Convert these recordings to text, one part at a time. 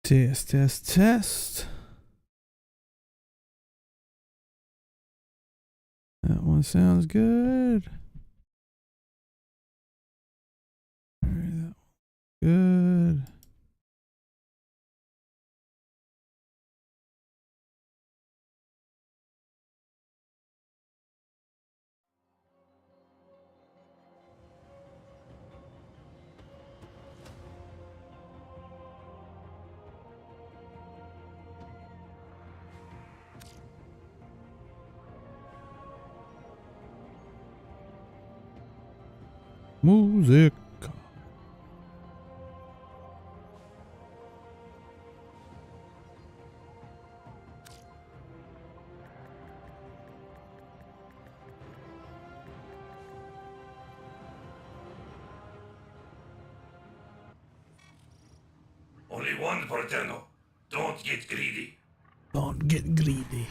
Test, test, test. That one sounds good. All right, that one's good. Music. Only one Porteno. Don't get greedy. Don't get greedy.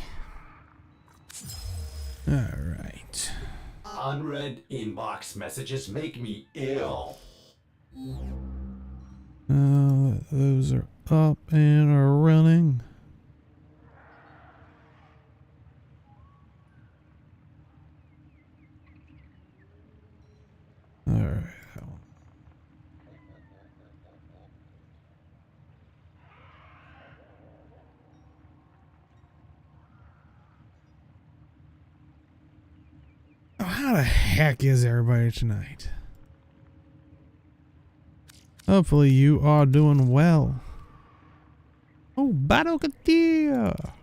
All right. Unread inbox messages make me ill. Those are up and are running. All right. That one. Oh, how the heck is everybody tonight? Hopefully you are doing well. Oh, Battle Katia!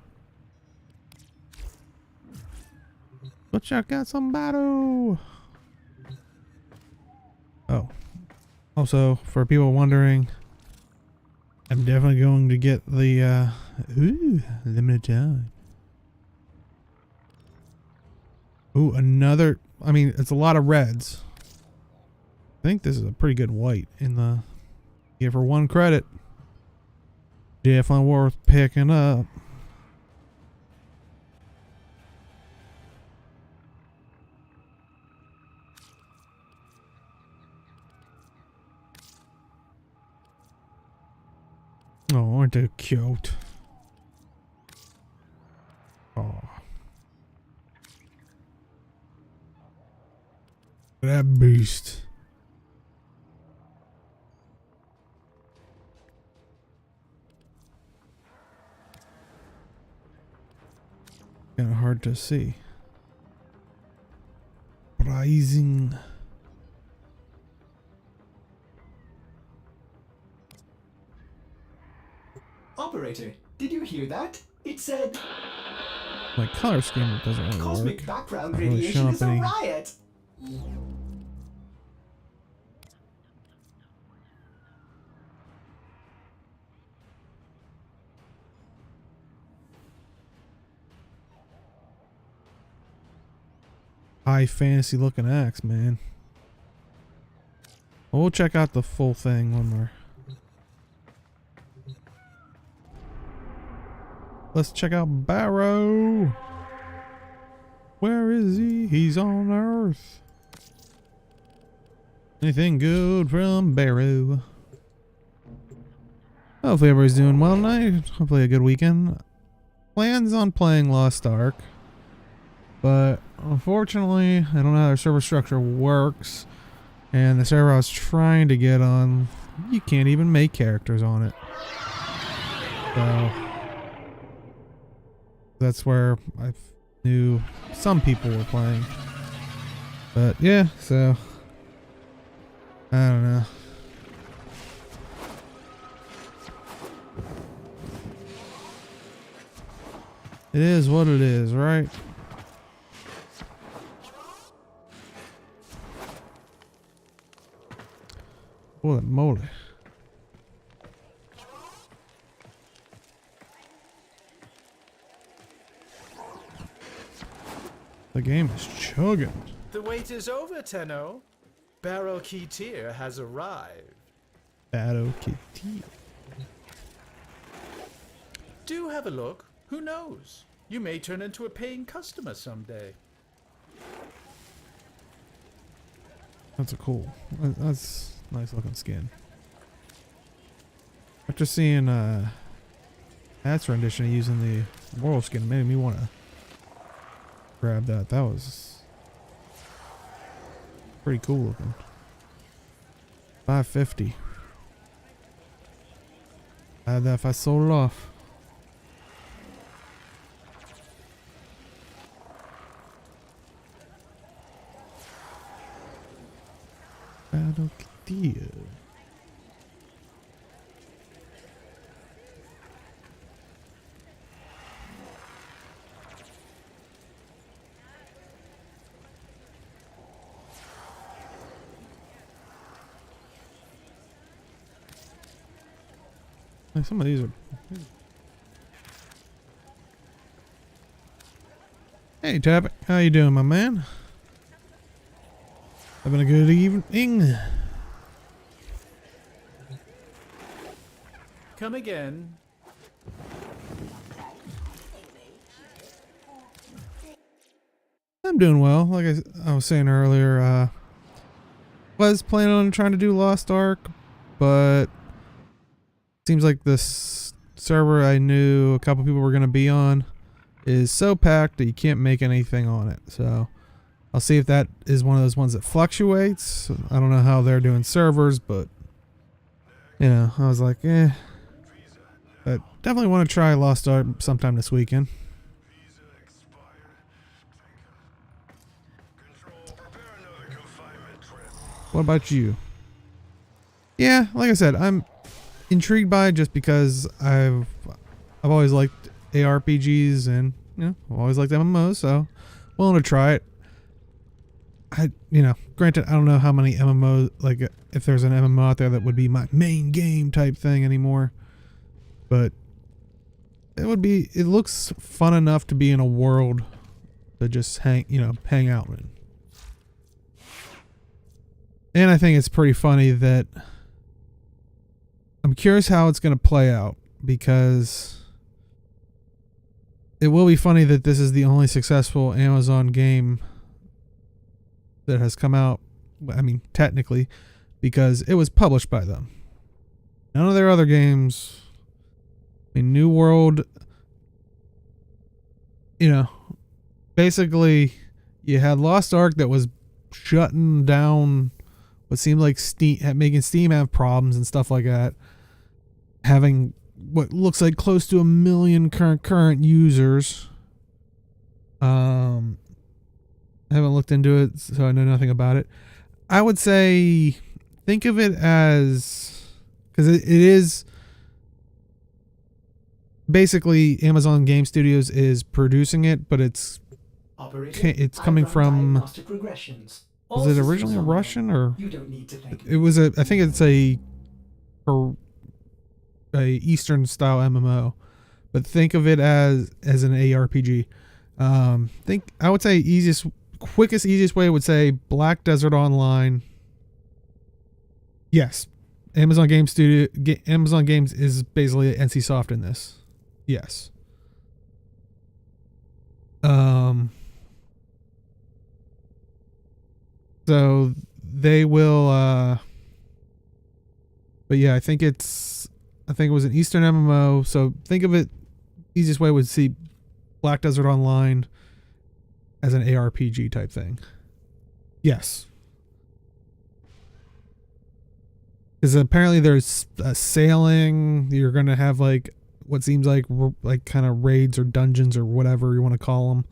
Go check out some battle! Oh. Also, for people wondering, I'm definitely going to get the, limited time. Ooh, another, I mean, it's a lot of reds. I think this is a pretty good white in the, give her one credit. Definitely worth picking up. Oh, aren't they cute? Oh. That beast. Kind of hard to see. Rising. Operator, did you hear that? It said My color scheme doesn't really cosmic work. background Not really radiation showing is up a any- riot. High fantasy looking axe, man. We'll check out the full thing when we're... Let's check out Barrow. Where is he? He's on Earth. Anything good from Barrow? Hopefully everybody's doing well tonight. Hopefully a good weekend. Plans on playing Lost Ark. But unfortunately, I don't know how their server structure works. And the server I was trying to get on, you can't even make characters on it. So that's where I knew some people were playing. But yeah, so I don't know. It is what it is, right? Holy moly. The game is chugging. The wait is over, Tenno. Barrel Keetir has arrived. Battle Kitty. Do have a look. Who knows? You may turn into a paying customer someday. That's a cool. That's a nice looking skin. After seeing That's rendition of using the wolf skin made me want to grab that. That was pretty cool looking. 550. I had that if I sold it off. Battle Castillo. Like some of these are. Hey, Tappy, how you doing, my man? Having a good evening. Come again. I'm doing well. Like I was saying earlier, was planning on trying to do Lost Ark, but seems like this server I knew a couple people were going to be on is so packed that you can't make anything on it. So I'll see if that is one of those ones that fluctuates. I don't know how they're doing servers, but you know, I was like, I definitely want to try Lost Ark sometime this weekend. What about you? Yeah, like I said, I'm intrigued by it just because I've always liked ARPGs and, you know, I've always liked MMOs, so willing to try it. Granted, I don't know how many MMOs, like if there's an MMO out there that would be my main game type thing anymore, but it looks fun enough to be in a world to just hang out in. And I think it's pretty funny that I'm curious how it's going to play out, because it will be funny that this is the only successful Amazon game that has come out. I mean, technically, because it was published by them. None of their other games. I mean, New World, basically you had Lost Ark that was shutting down what seemed like making Steam have problems and stuff like that. Having what looks like close to 1 million current users. I haven't looked into it, so I know nothing about it. I would say think of it as, because it is basically Amazon Game Studios is producing it, but it's coming from. Was it originally a Russian, or you don't need to thank it was I think it's a Eastern style MMO, but think of it as an ARPG. I would say easiest way would say Black Desert Online. Yes, Amazon Games is basically NC Soft in this. Yes. So they will, but yeah, I think it was an Eastern MMO. So think of it, easiest way would see Black Desert Online as an ARPG type thing. Yes. Because apparently there's sailing. You're going to have like what seems like kind of raids or dungeons or whatever you want to call them.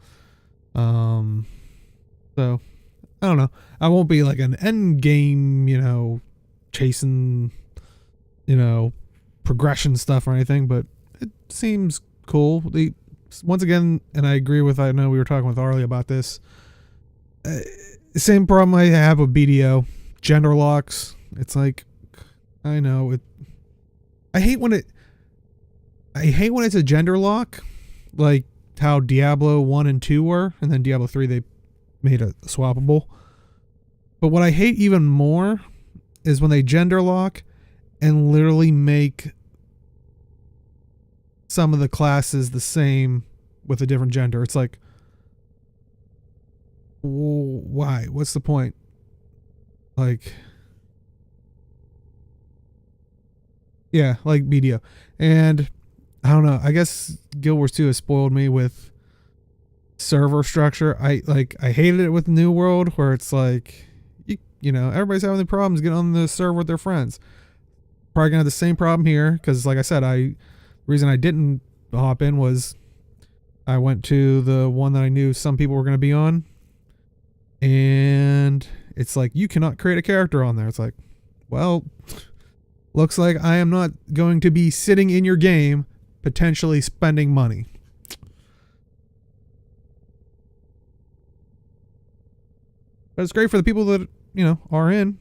So I don't know. I won't be like an end game, chasing, progression stuff or anything, but it seems cool. Once again, and I agree with, I know we were talking with Arlie about this. Same problem I have with BDO. Gender locks. It's like, I know it. I hate when it's a gender lock, like how Diablo 1 and 2 were, and then Diablo 3 they made it swappable. But what I hate even more is when they gender lock and literally make some of the classes the same with a different gender. It's like, why? What's the point? Like, yeah, like BDO. And I don't know. I guess Guild Wars 2 has spoiled me with server structure. I hated it with New World, where it's like, you know, everybody's having the problems getting on the server with their friends. Probably gonna have the same problem here, because like I said, the reason I didn't hop in was I went to the one that I knew some people were gonna be on, and it's like, you cannot create a character on there. It's like, well, looks like I am not going to be sitting in your game potentially spending money. But it's great for the people that, you know, are in.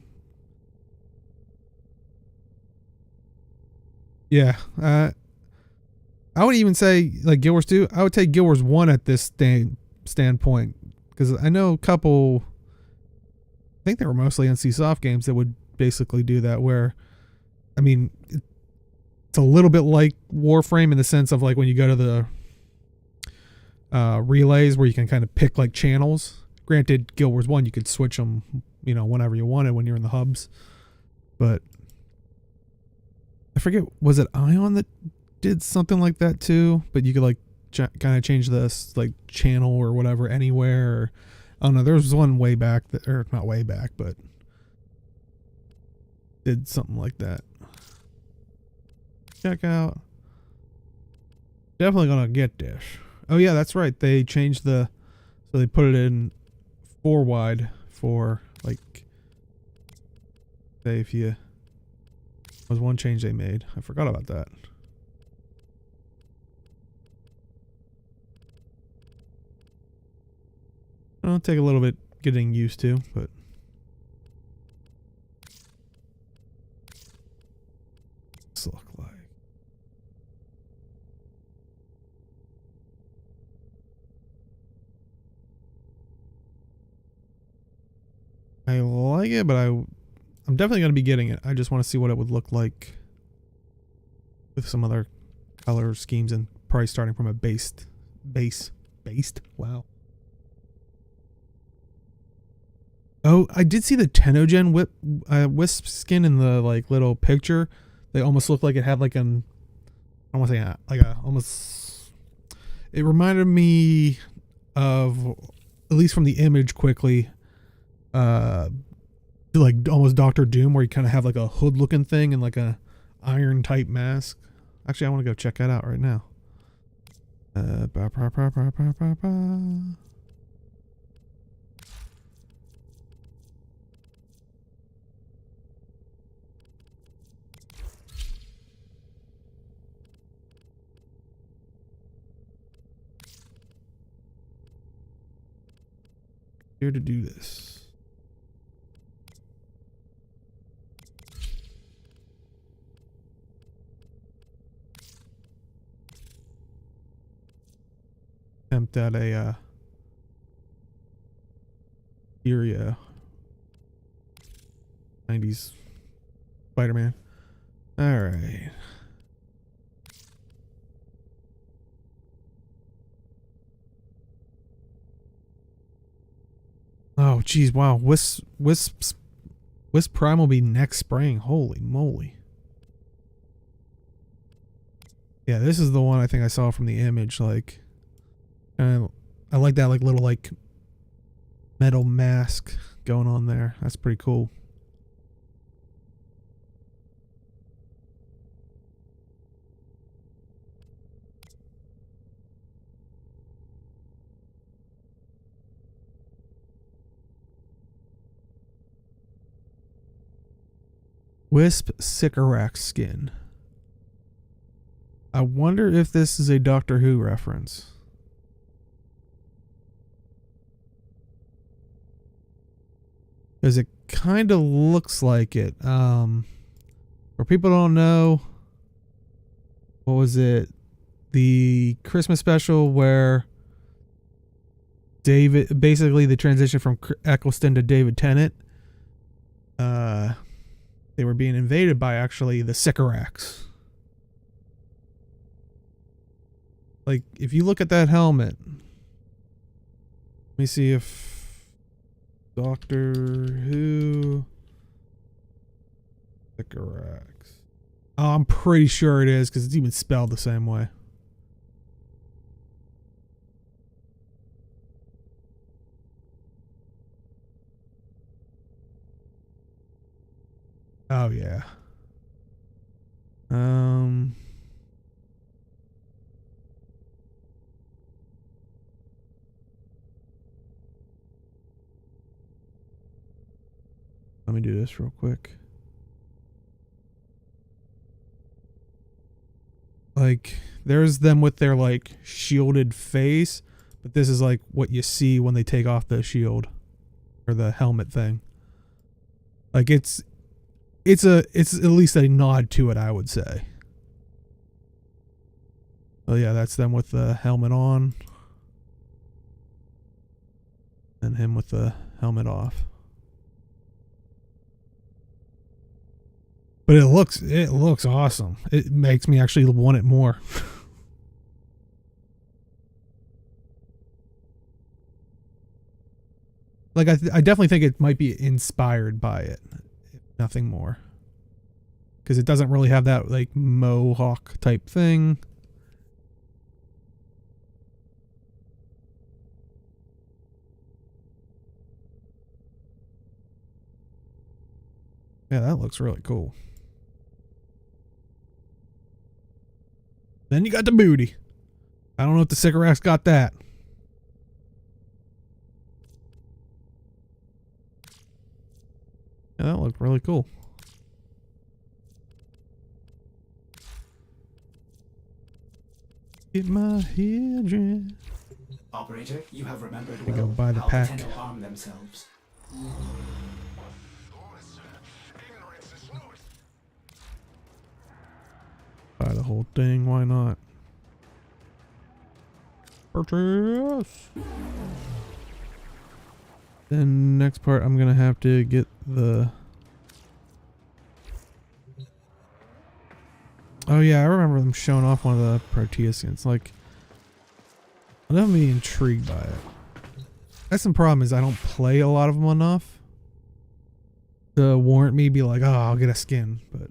Yeah. I would even say, like, Guild Wars 2, I would take Guild Wars 1 at this standpoint. Because I know a couple, I think they were mostly NC-Soft games that would basically do that, where, I mean, it's a little bit like Warframe in the sense of, like, when you go to the relays where you can kind of pick, like, channels. Granted, Guild Wars 1, you could switch them, you know, whenever you wanted when you're in the hubs. But I forget, was it Ion that did something like that too? But you could, like, kind of change this, like, channel or whatever anywhere. Or, I don't know, there was one way back, that, or not way back, but did something like that. Check out. Definitely gonna get this. Oh yeah, that's right. They changed so they put it in 4 wide for, like, say if you, was one change they made. I forgot about that. It'll take a little bit getting used to, but what's this look like? I like it, but I'm definitely going to be getting it. I just want to see what it would look like with some other color schemes and probably starting from a based. Wow. Oh, I did see the Tenogen Wisp skin in the, like, little picture. They almost looked like it had, like, I don't want to say like a almost. It reminded me of, at least from the image quickly, like almost Doctor Doom, where you kind of have like a hood looking thing and like a iron type mask. Actually, I want to go check that out right now. Here to do this. Attempt at a Syria 90s Spider-Man. All right. Oh, geez, wow. Wisp Prime will be next spring. Holy moly. Yeah, this is the one I think I saw from the image. Like, I like that, like, little, like, metal mask going on there. That's pretty cool. Wisp Sycorax skin. I wonder if this is a Doctor Who reference. Because it kind of looks like it. For people who don't know, what was it? The Christmas special where David, basically the transition from Eccleston to David Tennant, they were being invaded by actually the Sycorax. Like, if you look at that helmet, let me see if Doctor Who Sycorax. Oh, I'm pretty sure it is because it's even spelled the same way. Oh yeah. Let me do this real quick. Like, there's them with their, like, shielded face, but this is, like, what you see when they take off the shield. Or the helmet thing. Like, it's at least a nod to it, I would say. Oh yeah, that's them with the helmet on. And him with the helmet off. But it looks awesome. It makes me actually want it more. Like I definitely think it might be inspired by it, if nothing more. Because it doesn't really have that like mohawk type thing. Yeah, that looks really cool. Then you got the booty. I don't know if the Sycorax got that. Yeah, that looked really cool. Get my Hildryn. Operator, you have remembered We well go buy the how pack. Tenno arm themselves. Buy the whole thing, why not? Purchase! Then next part I'm gonna have to get the... Oh yeah, I remember them showing off one of the Proteus skins. Like, I'm definitely intrigued by it. That's the problem, is I don't play a lot of them enough to warrant me be like, oh, I'll get a skin, but...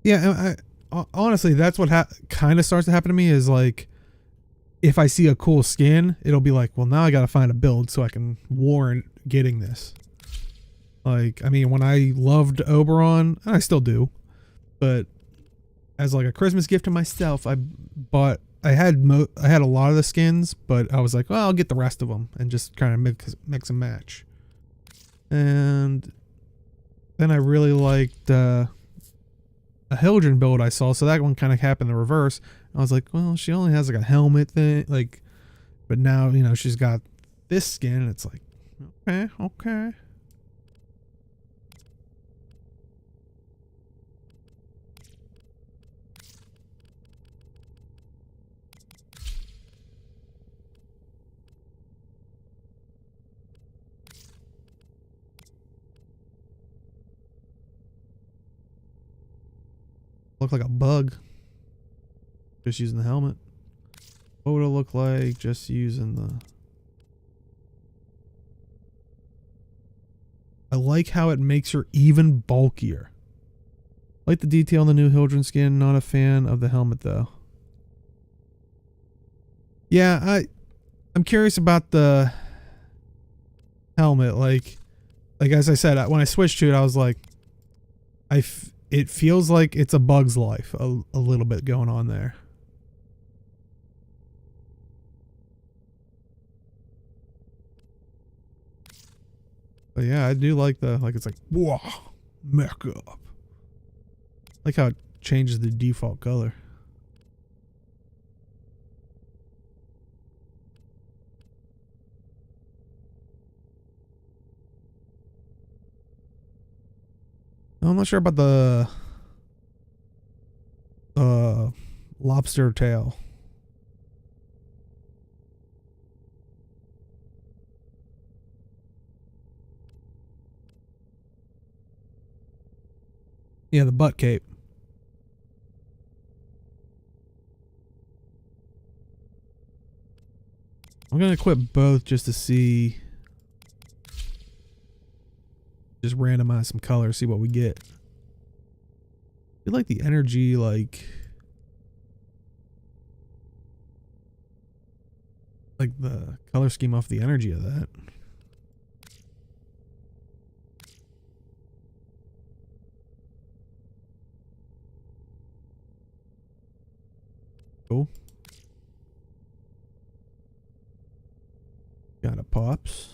Yeah, honestly, that's what kind of starts to happen to me is like, if I see a cool skin, it'll be like, well, now I got to find a build so I can warrant getting this. Like, I mean, when I loved Oberon, and I still do, but as like a Christmas gift to myself, I had a lot of the skins, but I was like, well, I'll get the rest of them and just kind of mix and match. And then I really liked a Hildryn build I saw, so that one kind of happened the reverse. I was like, well, she only has like a helmet thing, like, but now, you know, she's got this skin, and it's like, okay. Look like a bug. Just using the helmet. What would it look like just using the... I like how it makes her even bulkier. Like the detail in the new Hildryn skin. Not a fan of the helmet though. Yeah, I'm curious about the helmet. Like as I said, when I switched to it, I was like, it feels like it's a bug's life a little bit going on there. But yeah, I do like it's like, whoa, makeup. Like how it changes the default color. I'm not sure about the lobster tail. Yeah, the butt cape. I'm gonna equip both just to see. Just randomize some colors, see what we get. I feel like the energy, like the color scheme off the energy of that. Cool. Got a pops.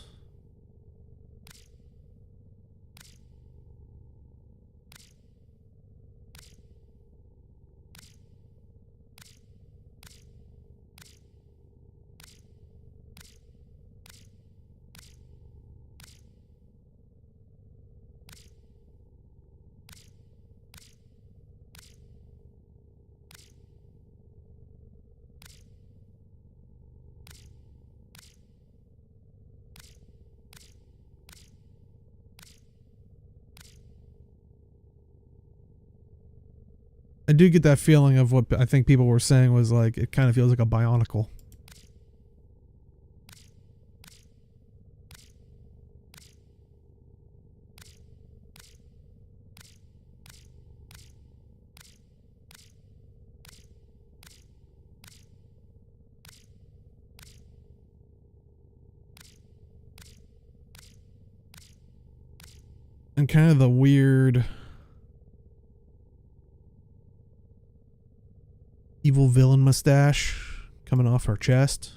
I do get that feeling of what I think people were saying was like, it kind of feels like a Bionicle. And kind of the weird evil villain mustache coming off her chest.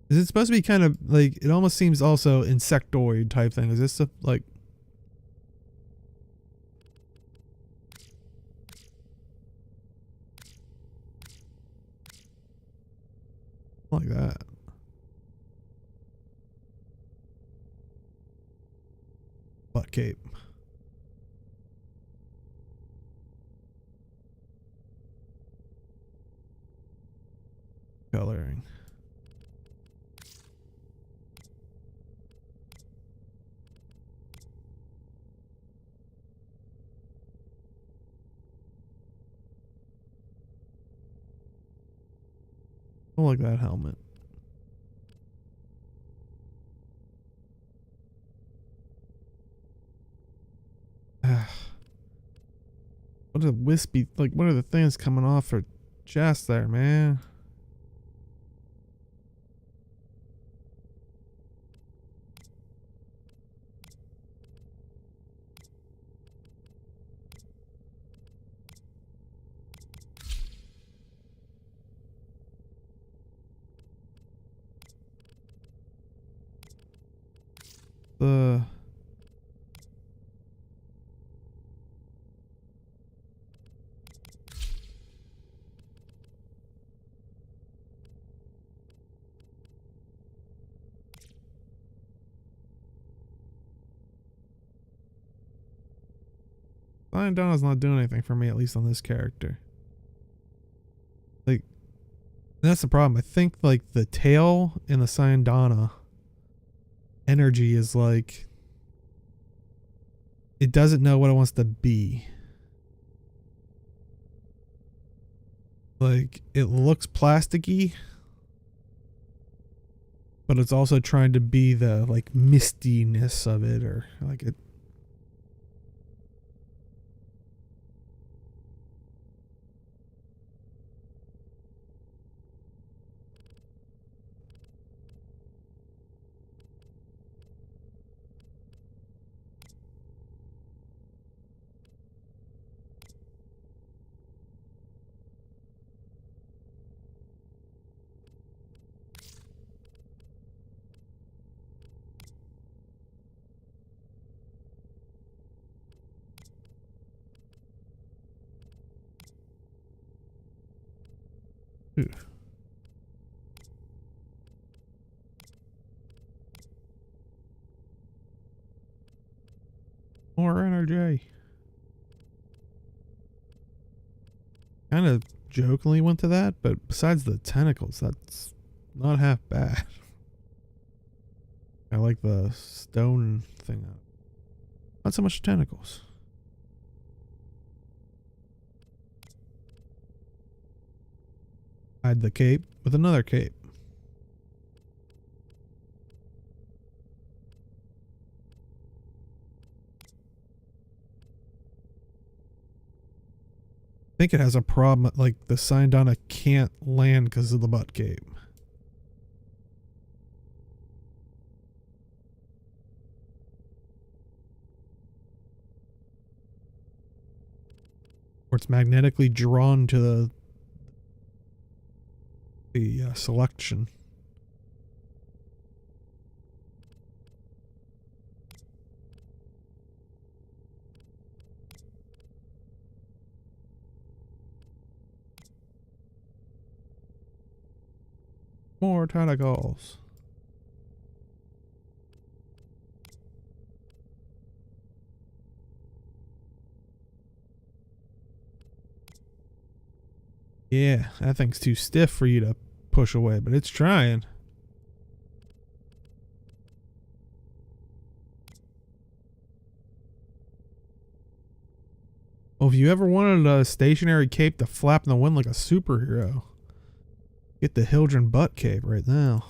Is it supposed to be kind of like, it almost seems also insectoid type thing. Is this a, like, like that? Butt cape. Coloring. I like that helmet. What are the wispy, like, what are the things coming off her chest there, man? The Lion Donna's not doing anything for me, at least on this character. Like, that's the problem. I think like the tail in the Cyan Donna energy is like, it doesn't know what it wants to be. Like, it looks plasticky, but it's also trying to be the like mistiness of it, or like it. Ooh. RJ. Kind of jokingly went to that, but besides the tentacles, that's not half bad. I like the stone thing. Not so much tentacles. Hide the cape with another cape. I think it has a problem, like the Syndana can't land because of the butt cape. Or it's magnetically drawn to the selection. More tentacles. Yeah, that thing's too stiff for you to push away, but it's trying. Well, if you ever wanted a stationary cape to flap in the wind like a superhero, get the Hildryn butt cape right now.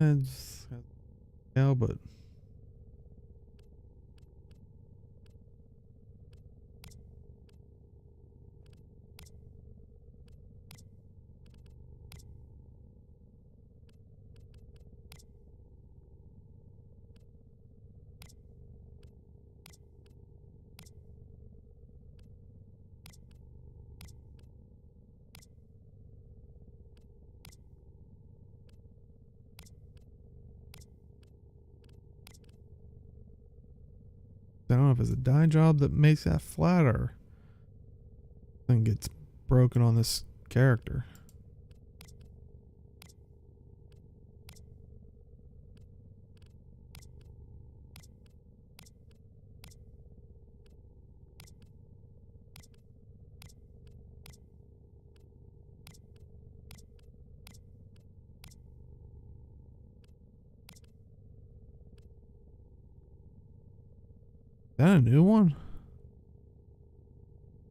It's yeah, but I don't know if it's a dye job that makes that flat or thing gets broken on this character. Is that a new one?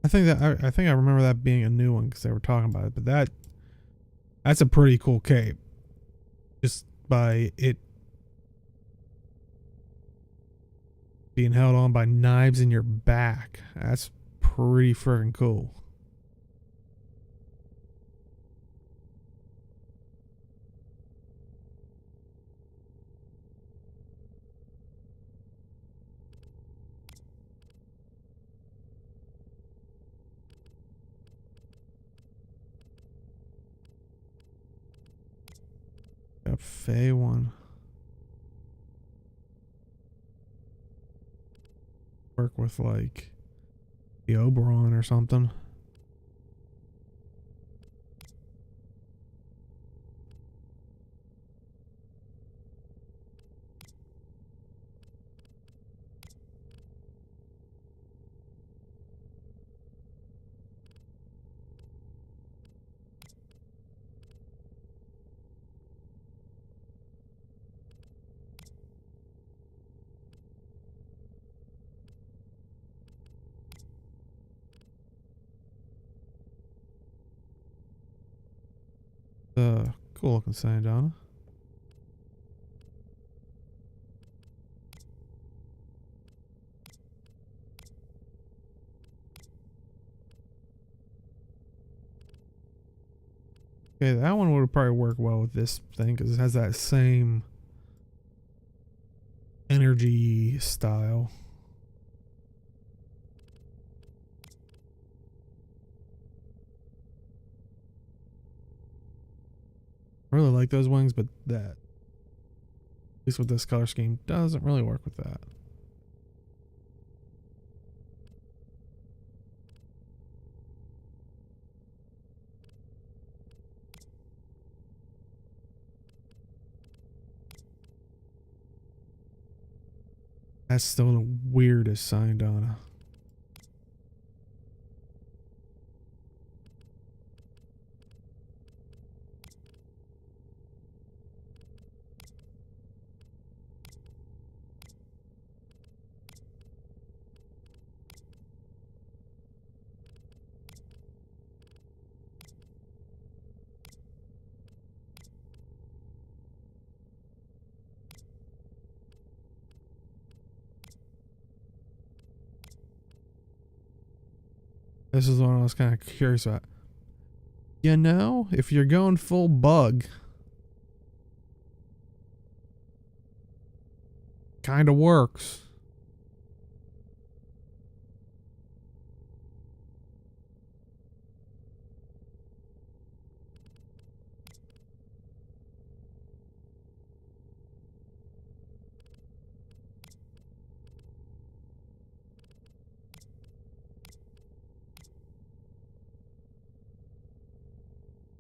I think I remember that being a new one because they were talking about it. But that's a pretty cool cape. Just by it being held on by knives in your back. That's pretty freaking cool. Got Fey one. Work with like the Oberon or something. Cool looking Syndana. Okay, that one would probably work well with this thing because it has that same energy style. I really like those wings, but that, at least with this color scheme, doesn't really work with that. That's still the weirdest sign, Donna. This is one I was kind of curious about. You know, if you're going full bug, kind of works.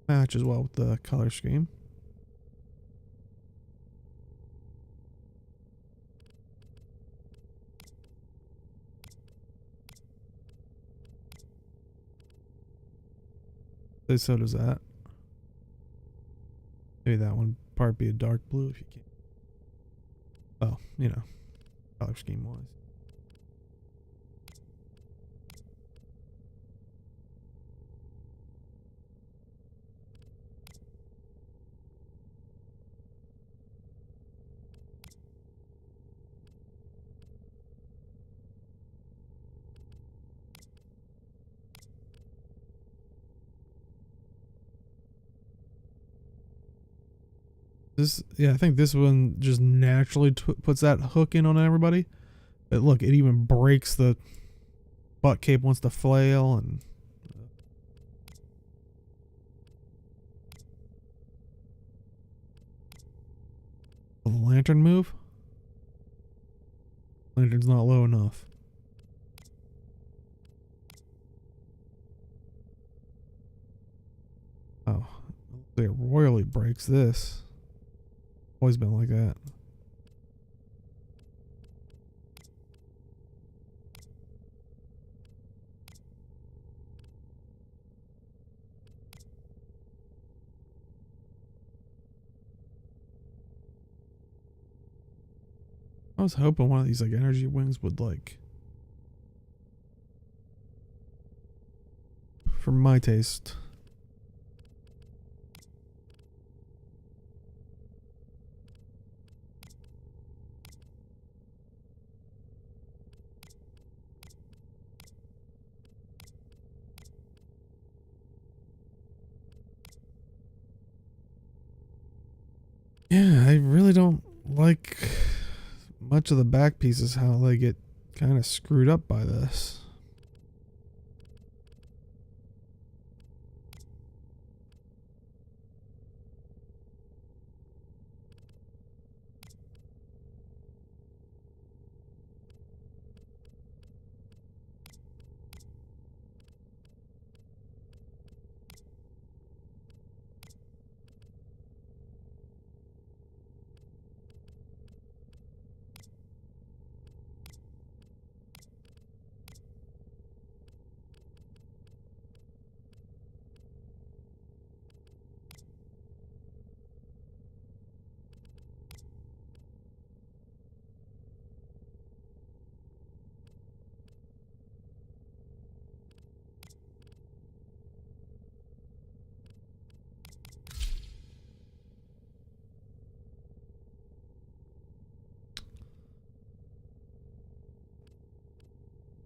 Matches well with the color scheme. So does that. Maybe that one part be a dark blue if you can. Oh, you know, color scheme wise. This, yeah, I think this one just naturally puts that hook in on everybody. But look, it even breaks the butt cape wants to flail and. Will the lantern move? Lantern's not low enough. Oh, it royally breaks this. Always been like that. I was hoping one of these like energy wings would like, for my taste. Yeah, I really don't like much of the back pieces, how they get kind of screwed up by this.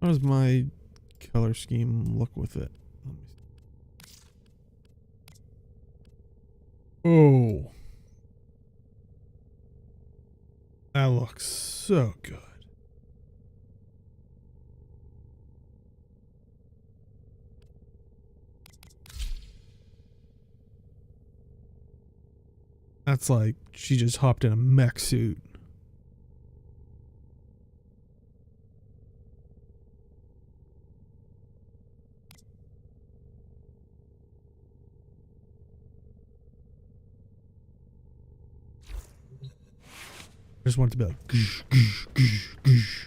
How does my color scheme look with it? Let me see. Oh. That looks so good. That's like she just hopped in a mech suit. I just want it to be like goosh, goosh, goosh, goosh.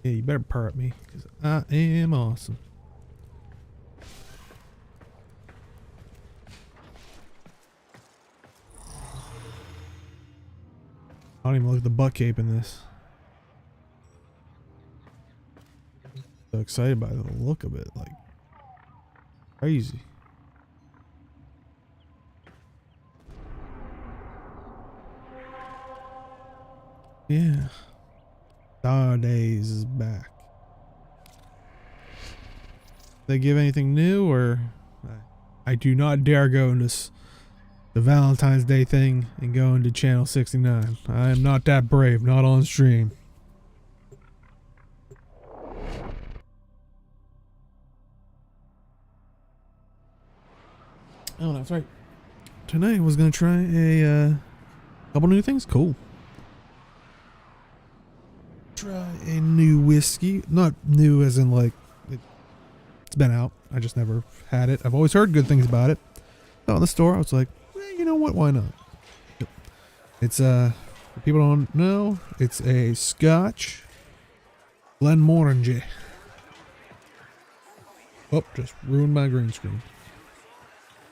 Yeah, you better purr at me because I am awesome. I don't even look at the butt cape in this. So excited by the look of it, like crazy. Yeah. Star Days is back. They give anything new, or I do not dare go into the Valentine's Day thing and go into channel 69. I am not that brave, not on stream. Oh, that's right. Tonight I was gonna try a couple new things. Cool. Try a new whiskey. Not new as in like it's been out. I just never had it. I've always heard good things about it. So in the store I was like, you know what, why not? It's for people who don't know, it's a Scotch Glenmorangie. Oh, just ruined my green screen.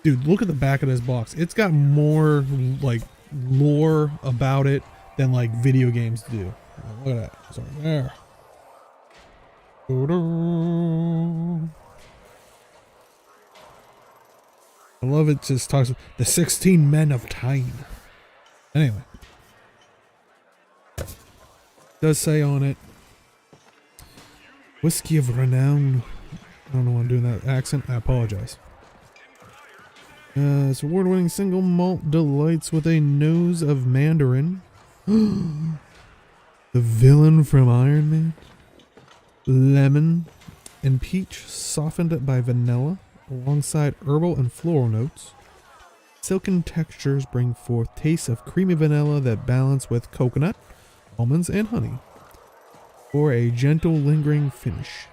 Dude, look at the back of this box. It's got more like lore about it than like video games do. Look at that. Sorry, there. I love it. Just talks about the 16 men of Tyne. Anyway, it does say on it, whiskey of renown. I don't know why I'm doing that accent. I apologize. It's award-winning single malt delights with a nose of mandarin. The villain from Iron Man. Lemon and peach softened by vanilla alongside herbal and floral notes. Silken textures bring forth tastes of creamy vanilla that balance with coconut, almonds, and honey for a gentle lingering finish.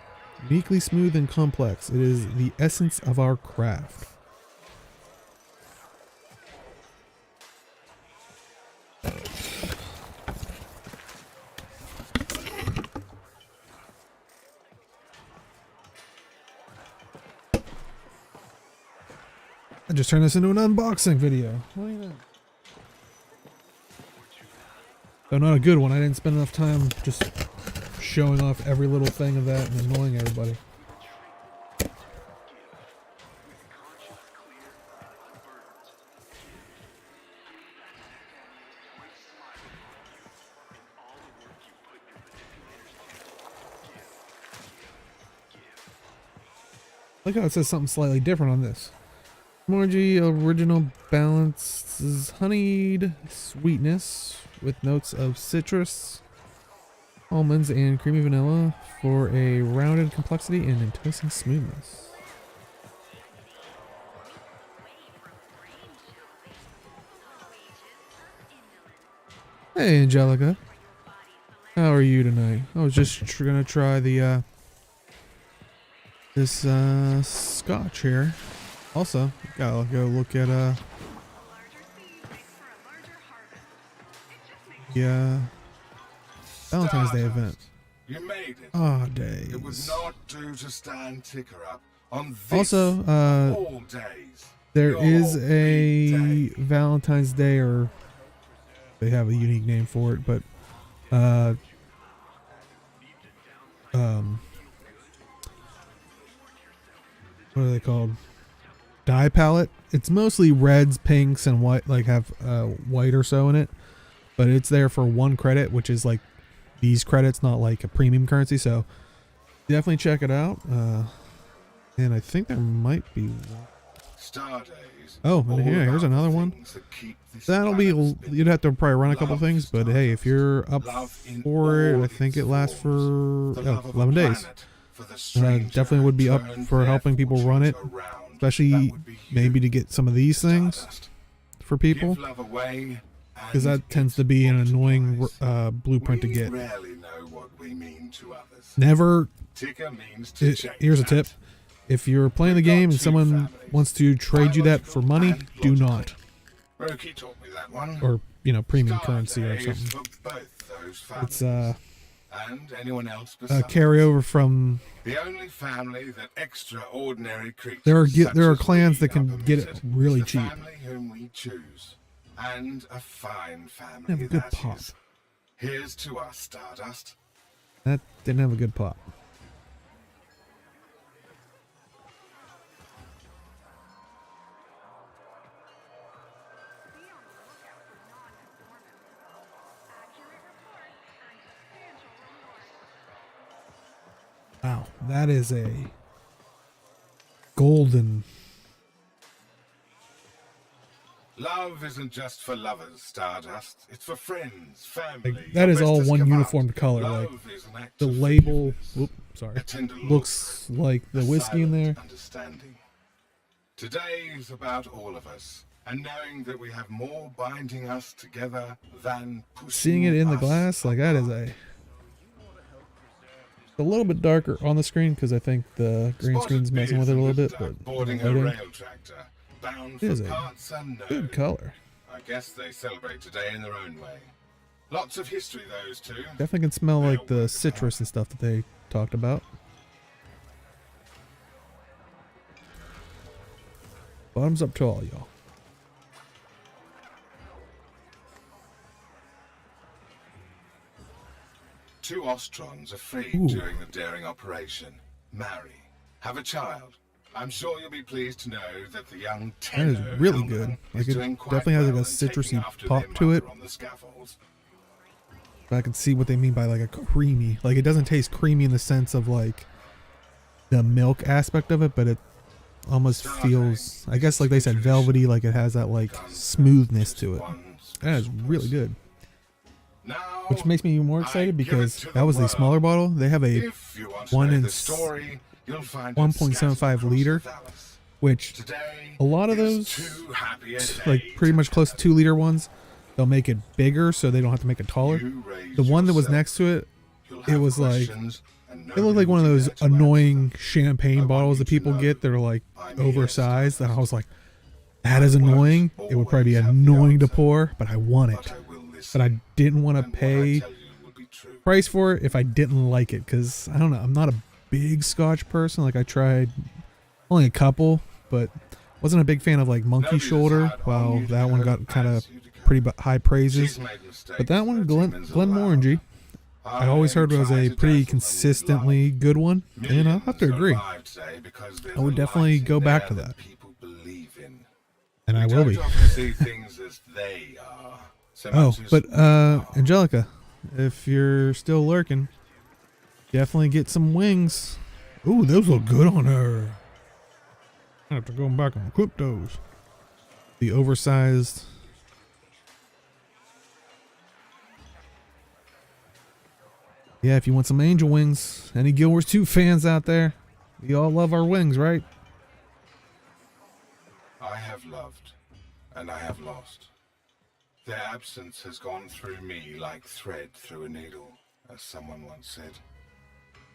Uniquely smooth and complex, it is the essence of our craft. I just turned this into an unboxing video. What do you know? Though not a good one. I didn't spend enough time just showing off every little thing of that and annoying everybody. Look how it says something slightly different on this. Margie original balances honeyed sweetness with notes of citrus, almonds, and creamy vanilla for a rounded complexity and enticing smoothness. Hey Angelica, how are you tonight? I was just gonna try the this scotch here. Also, gotta go look at the Valentine's Day event. You made it. Ah, days. It was not due to stand ticker up on this Also, all days. there Your is big a day. Valentine's Day, or they have a unique name for it, but what are they called? Dye palette. It's mostly reds, pinks, and white, like have white or so in it, but it's there for 1 credit, which is like these credits, not like a premium currency. So definitely check it out. And I think there might be Stardays. Oh, all and yeah, here's about another the one. things that keep this That'll be, planet spinning. you'd have to probably run a couple Love things, but hey, if you're up Love in for it, all I think its it lasts for forms. The love of a 11 days. planet for the stranger Definitely would be up turned for their helping people run it, fortunes around. especially That would be you, maybe to get some of these things Stardust. for people, Give love away, because and that tends it's to be an annoying multiplies. blueprint to We get. rarely know what we mean to others. Never. Ticker means to change Here's a that. tip: if you're playing the game and someone wants to trade you that for money, do not, Roki taught me that one. or premium currency or Stardays something. for both those It's families. And anyone else a besides. carryover from. The only family that extraordinary creatures. There such are as clans we that can are get it permitted, really is the cheap. Family whom we choose, and a fine family. Have a good that pop. is. Here's to us, Stardust. That didn't have a good pop. Wow, that is a golden. Love isn't just for lovers, Stardust. It's for friends, family. Like, that is your all bestest one command. uniform color. Like Love is an act the of label. forgiveness, Whoop, sorry. a tender look, Looks like the a whiskey in there. silent understanding. Today is about all of us, and knowing that we have more binding us together than pushing Seeing it in the us glass, like that is a little bit darker on the screen because I think the green screen's messing with it a little bit, but boarding a lighting, rail tractor, bound it is for a parts unknown. good color. I guess they celebrate today in their own way. Lots of history, those two. Definitely can smell like the citrus and stuff that they talked about. Bottoms up to all y'all. Two Ostrons are freed Ooh. during the daring operation. Marry. Have a child. I'm sure you'll be pleased to know that the young That Tenno is really Hildryn good. Like is it doing quite definitely has like a well and taking citrusy after pop their to it. mother on the scaffolds. But I can see what they mean by like a creamy. Like it doesn't taste creamy in the sense of like the milk aspect of it, but it almost feels, I guess like they said, velvety. Like it has that like smoothness to it. That is really good. Now, Which makes me even more excited I give it because to the that was the world. smaller bottle. They have a If you want to one know in the story, you'll find it 1.75 scattered liter, across the valleys. which Today a lot of is those, too happy a like day pretty to much close to 2 liter ones, they'll make it bigger so they don't have to make it taller. You raise The one that was yourself. next to it, You'll it have was like, questions, and it nobody looked like one of will be those there to answer annoying them. I champagne want bottles you that to people know get that are like I'm here, oversized. And I was Stardust. like, that is annoying. It would probably be always have the annoying to answer, pour, but I want But it. I will But listen, I didn't want to and what I pay tell you will be true. price for it if I didn't like it, because I don't know, I'm not a big Scotch person. Like I tried only a couple, but wasn't a big fan of like Monkey Nobody's Shoulder. hard on Well, you to that one go got kind of as you to go. pretty high praises. She's made mistakes, But that one, her Glen demons allowed. Glenmorangie, I always heard was try a to pretty dazzle them with consistently love. good one, and I'll have to Millions agree. alive today because there's I would a definitely light in go back there to that. people believe in. And I We will don't be. often see things as they are, so Oh, much as but we are. Angelica, if you're still lurking, definitely get some wings. Ooh, those look good on her. I have to go back and equip those. The oversized. Yeah, if you want some angel wings, any Guild Wars 2 fans out there, we all love our wings, right? I have loved, and I have lost. Their absence has gone through me like thread through a needle, as someone once said.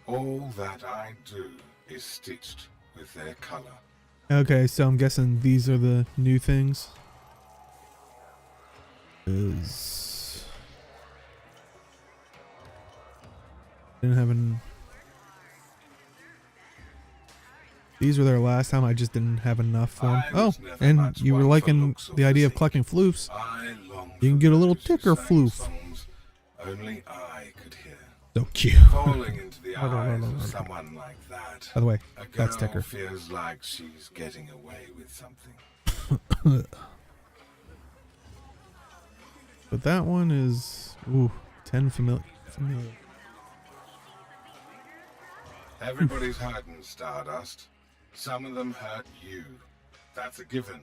All that I do is stitched with their color. Okay, so I'm guessing these are the new things. Didn't have an. These were there last time. I just didn't have enough for them. I Oh, was never and much you were one for liking looks or the idea of physique. collecting floofs. I long You can for get a little those who ticker sang floof. songs only I could hear. So cute. Falling into the Hold on, eyes hold on, of hold on. someone like that. By the way, A that's girl ticker. feels like she's getting away with something. But that one is 10 familiar. Everybody's hurting, Stardust. Some of them hurt you. That's a given.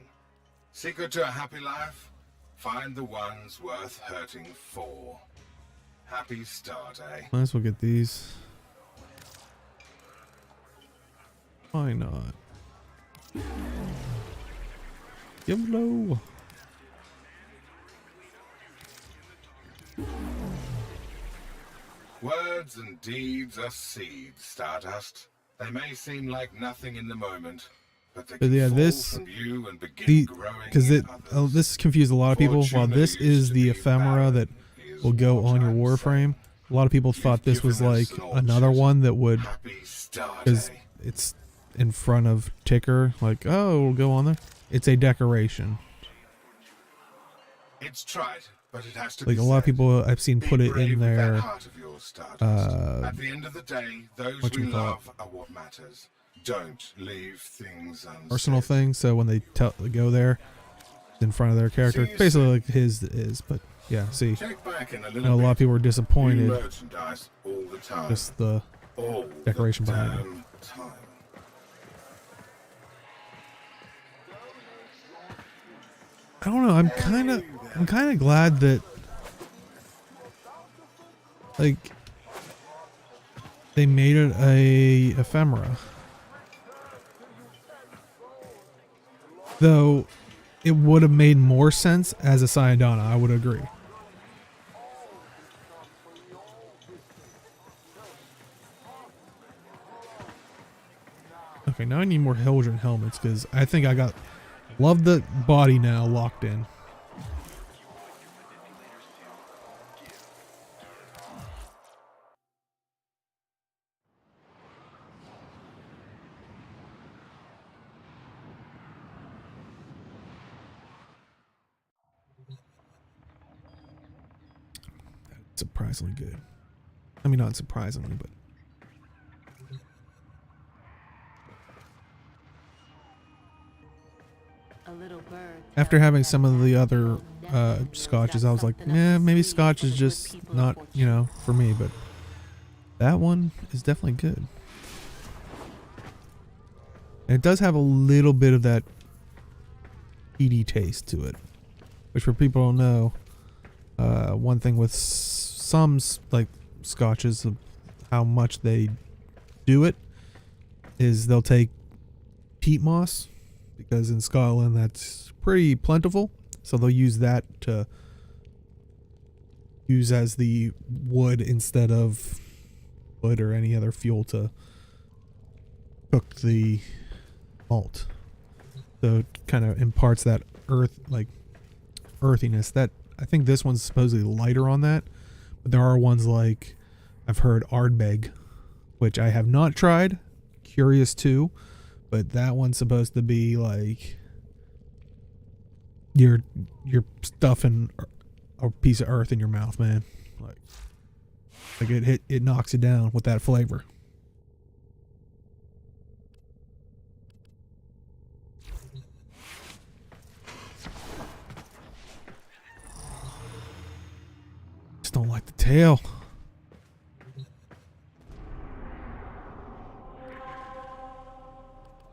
Secret to a happy life? Find the ones worth hurting for. Happy start, eh? Might as well get these. Why not? YOLO. Words and deeds are seeds, Stardust. They may seem like nothing in the moment, but they can yeah, fall this from you and begin growing because in others. this confused a lot of people. While this Fortuna used is to the be ephemera barren, that is will go what on your I'm Warframe, saying. a lot of people thought this was given like us an old another chest. one that would, Happy start, because eh? it's in front of ticker, like, oh, it'll go on there. It's a decoration. It's tried, but it has to Like be a lot of said. people I've seen Be put it brave in with that their heart of yours, Stardust. At the end of the day, those we whatchamacallit? love are what matters. Don't leave things unsaid. personal thing. So when they go there, it's in front of their character, See you basically soon. like his is. But yeah, see, Check back in a I little know a lot of bit. people were New disappointed. merchandise all the time. Just the all decoration the behind it. damn time. I don't know. I'm kind of glad that like they made it a ephemera. Though it would have made more sense as a Sayadana, I would agree. Okay, now I need more Hildryn helmets because I think I got love the body now locked in. Surprisingly good. I mean, not surprisingly, but A little bird after having some of the other scotches, I was like, yeah, maybe scotch is just not, you know, for me. But that one is definitely good. And it does have a little bit of that peaty taste to it, which for people who don't know, one thing with some like scotches, of how much they do it is they'll take peat moss, because in Scotland that's pretty plentiful, so they'll use that to use as the wood instead of wood or any other fuel to cook the malt. So it kind of imparts that earthiness. That I think this one's supposedly lighter on that, but there are ones like I've heard Ardbeg, which I have not tried. Curious too, but that one's supposed to be like you're stuffing a piece of earth in your mouth, man. Like it knocks you down with that flavor. Just don't like the tail.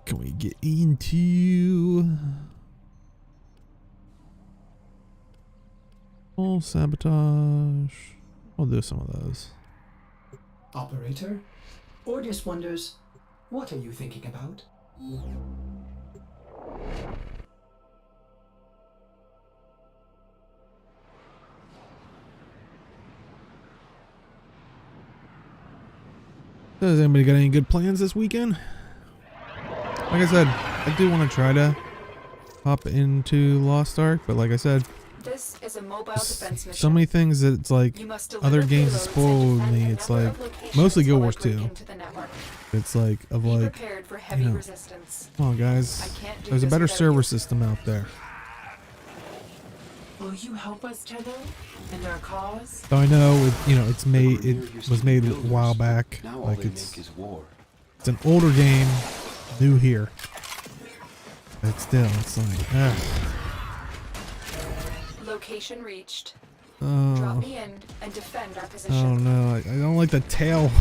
Can we get into full sabotage? I'll do some of those. Operator? Ordius wonders, what are you thinking about? Has anybody got any good plans this weekend? Like I said, I do want to try to hop into Lost Ark, but like I said, This is a mobile defense mission. so many things that it's like You must deliver other games have payloads and spoiled defend me. a It's number like of locations mostly Guild while Wars I break 2. into the network. It's like of Be like, prepared for heavy know, resistance. come on guys, I can't do there's a this better without server you. system out there. Will you help us, Tether, and our cause? Though I know it's made, it was made a while back. Now all Like they it's make is war. an older game, new here. But still, it's like, Location reached. Drop oh, me in and defend our oh position. no, I don't like the tail.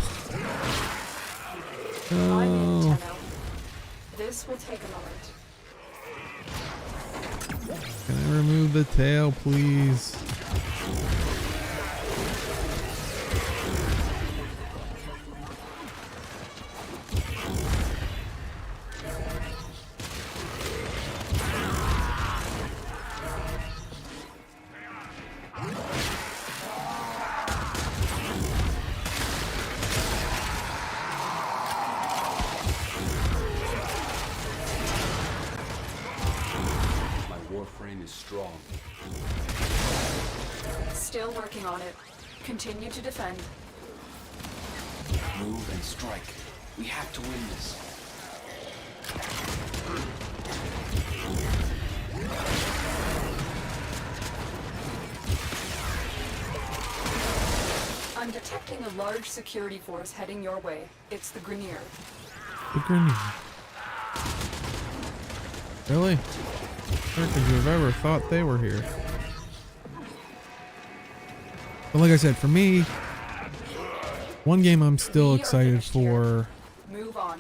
I'm in, Oh, Tenno. This will take a moment. Can I remove the tail, please? My Warframe is strong. Still working on it. Continue to defend. Move and strike. We have to win this. I'm detecting a large security force heading your way. It's the Grenier. The grenade. Really? Where could you have ever thought they were here? But like I said, for me, one game I'm still We are excited finished here. for Move on.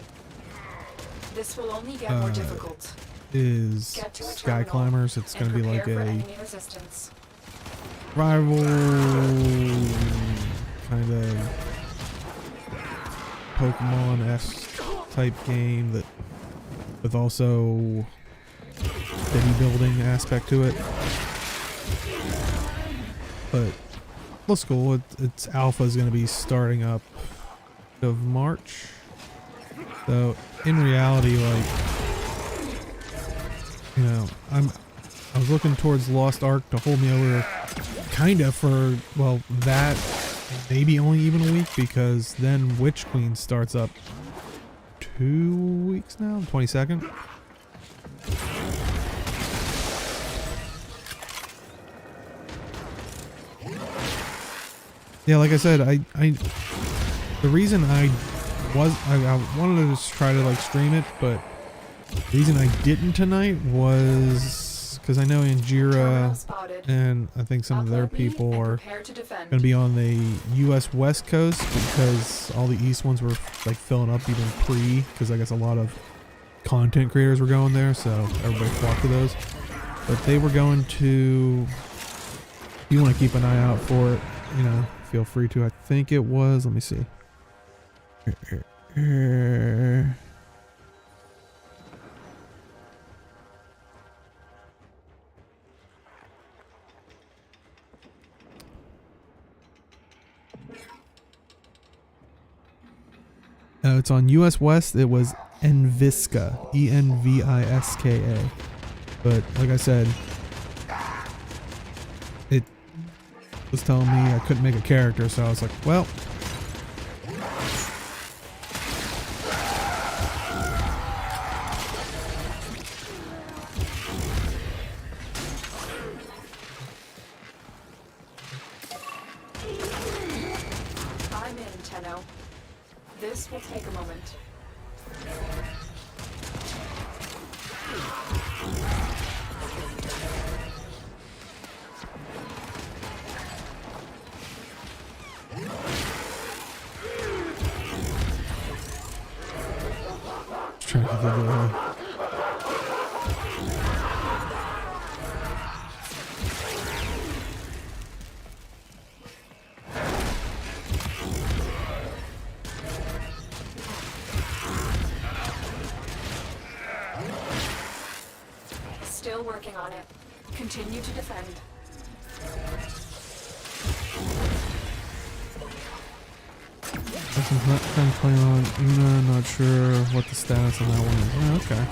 This will only get more difficult. is Get to a Sky terminal Climbers. It's and going to be like prepare for a enemy resistance. rival kind of Pokemon-esque type game that with also city building aspect to it. But looks cool. Its alpha is going to be starting up of March. So in reality, like, you know, I was looking towards Lost Ark to hold me over kind of for, well, that maybe only even a week, because then Witch Queen starts up 2 weeks now, 22nd. Yeah, like I said, the reason I wanted to just try to like stream it, but the reason I didn't tonight was because I know Terminal Anjira spotted. and I think some of their Upload me people and are prepare to defend. going to be on the U.S. West Coast, because all the East ones were like filling up even because I guess a lot of content creators were going there, so everybody flocked to those. But they were going to, if you want to keep an eye out for it, you know, feel free to. I think it was, let me see. It's on US West. It was Enviska, Enviska. But like I said, it was telling me I couldn't make a character, so I was like, well, I'm in, Tenno. This will take a moment. trying to figure out. Still working on it. Continue to defend. Person's not trying to claim on Una, not sure what the status on that one is. Oh, okay.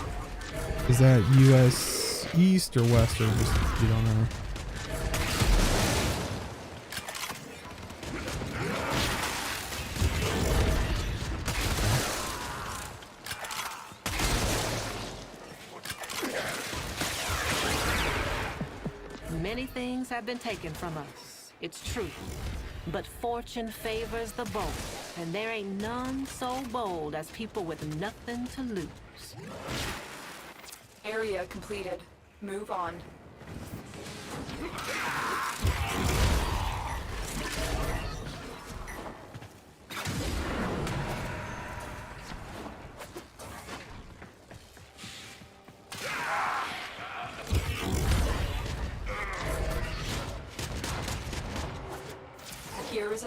Is that US East or West, or just, you don't know? Many things have been taken from us, it's true. But fortune favors the bold, and there ain't none so bold as people with nothing to lose. Area completed. Move on.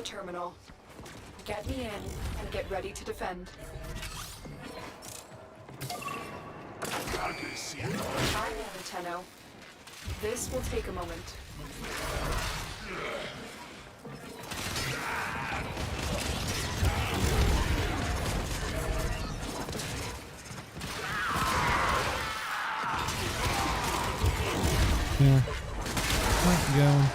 terminal. Get me in and get ready to defend. I'm in, Tenno. This will take a moment. Yeah. Keep going.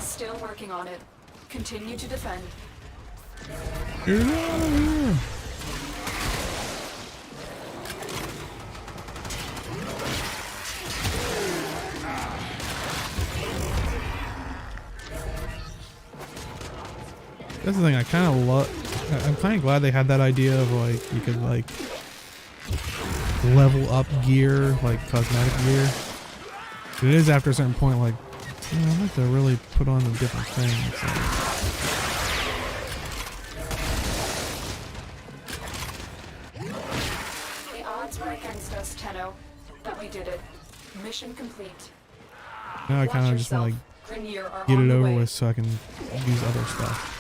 Still working on it. Continue to defend. Get out of here. That's the thing, I kind of love. I'm kind of glad they had that idea of like you could like level up gear, like cosmetic gear. But it is after a certain point, like I'd like to really put on a different things. The odds were against us, Tenno, but we did it. Mission complete. Now I kind of just want to like get it over with so I can use other stuff.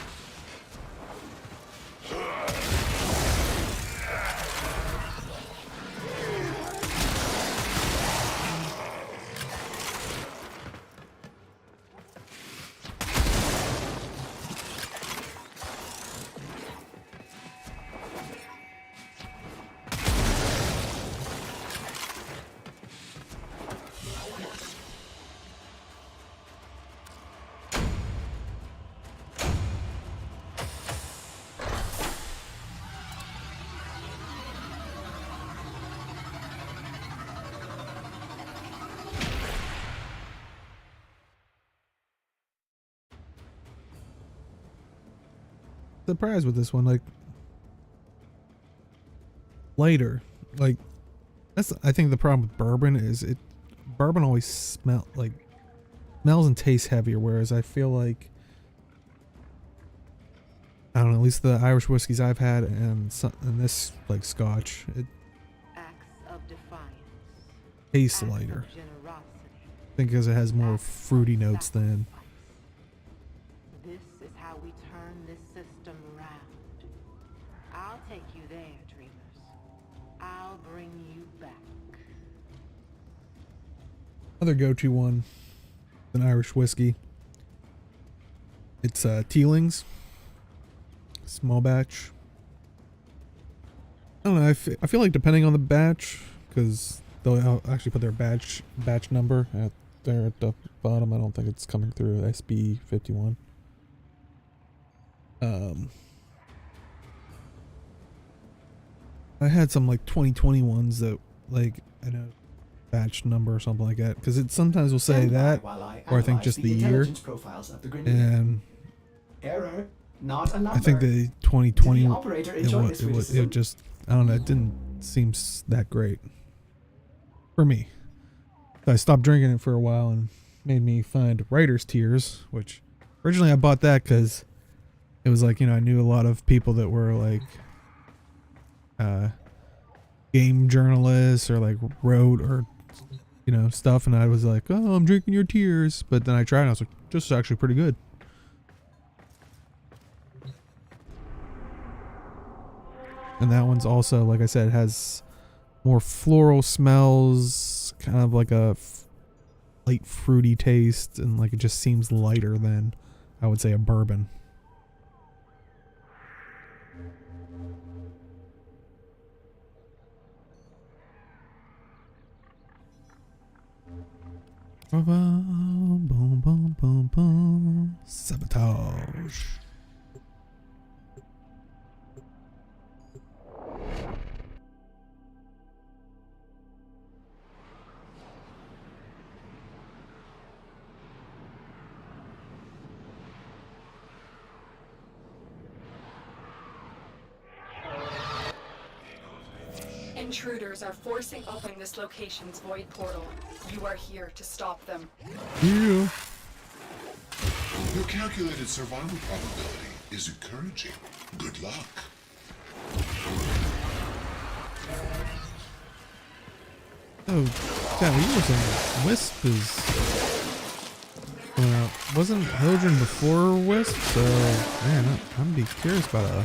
Surprised with this one, like later, like that's I think the problem with bourbon is bourbon always smells and tastes heavier, whereas I feel like I don't know, at least the Irish whiskeys I've had and this like Scotch, it Acts of defiance. tastes Acts lighter. of generosity. I think because it has more fruity notes than. This is how we turn this system around. I'll take you there, dreamers. I'll bring you back. Other go-to one, an Irish whiskey. It's Teelings, small batch. I don't know. I feel like depending on the batch, because they'll actually put their batch number there at the bottom. I don't think it's coming through SB51. I had some like 2020 ones that like I know batch number or something like that, because it sometimes will say that, or I think just the year. And error, not a number. I think the 2020 Did the operator enjoy this witticism? it just I don't know. It didn't seem that great for me. So I stopped drinking it for a while and made me find Writer's Tears, which originally I bought that because it was like, you know, I knew a lot of people that were like game journalists or like wrote or you know stuff, and I was like, oh, I'm drinking your tears. But then I tried it and I was like, this is actually pretty good. And that one's also, like I said, has more floral smells, kind of like a light fruity taste, and like it just seems lighter than I would say a bourbon. Boom, boom, boom, boom, boom. Sabotage. Intruders are forcing open this location's void portal. You are here to stop them. Yeah. calculated survival probability is encouraging. Good luck. Oh, yeah, you were saying Wisp is... wasn't Hildryn before Wisp? So, man, I'm be curious about a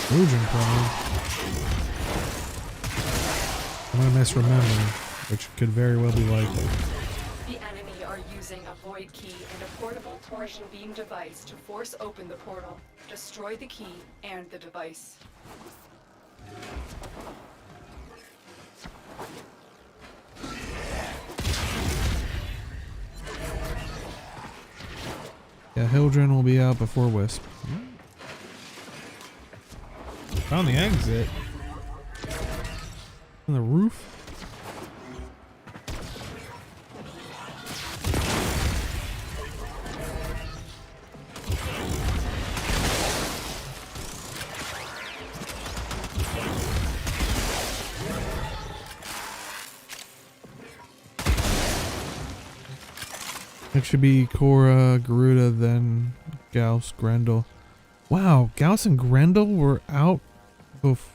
Hildryn clone. I'm gonna misremember, which could very well be likely. The enemy are using a void key and a portable torsion beam device to force open the portal, destroy the key and the device. Yeah, Hildryn will be out before Wisp. Found the exit. On the roof. It should be Cora, Garuda, then Gauss, Grendel. Wow, Gauss and Grendel were out before.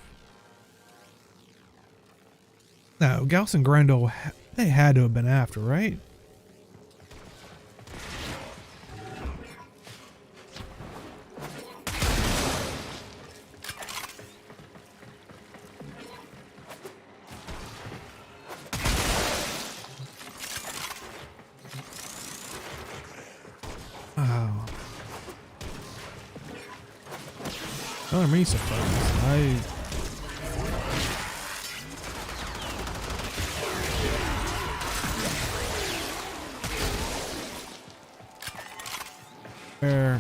No, Gauss and Grendel, they had to have been after, right? Wow. Color me surprised. Where?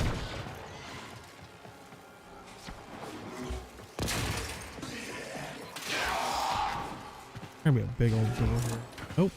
Gonna be a big old door here. Oh.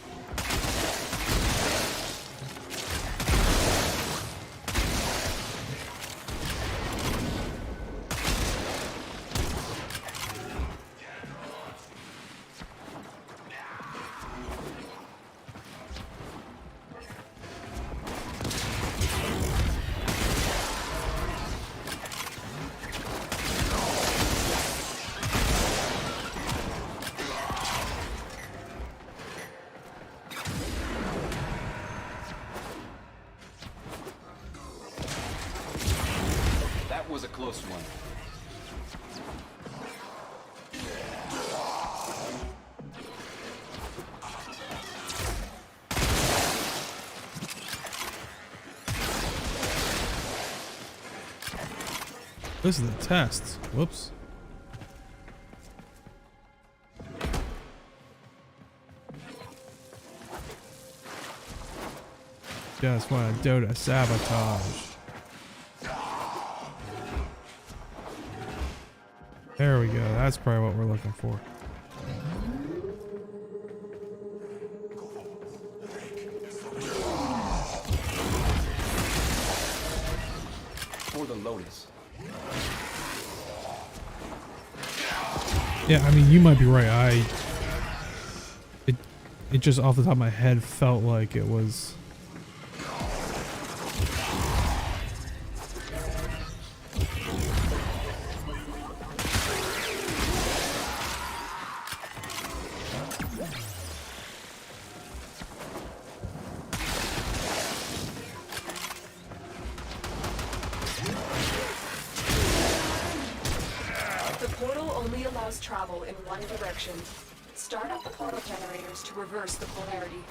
Was a close one. This is the test. Whoops. Just want to do the sabotage. There we go. That's probably what we're looking for. For the Lotus. Yeah, I mean, you might be right. It just off the top of my head felt like it was. Travel in one direction. Start up the portal generators to reverse the polarity.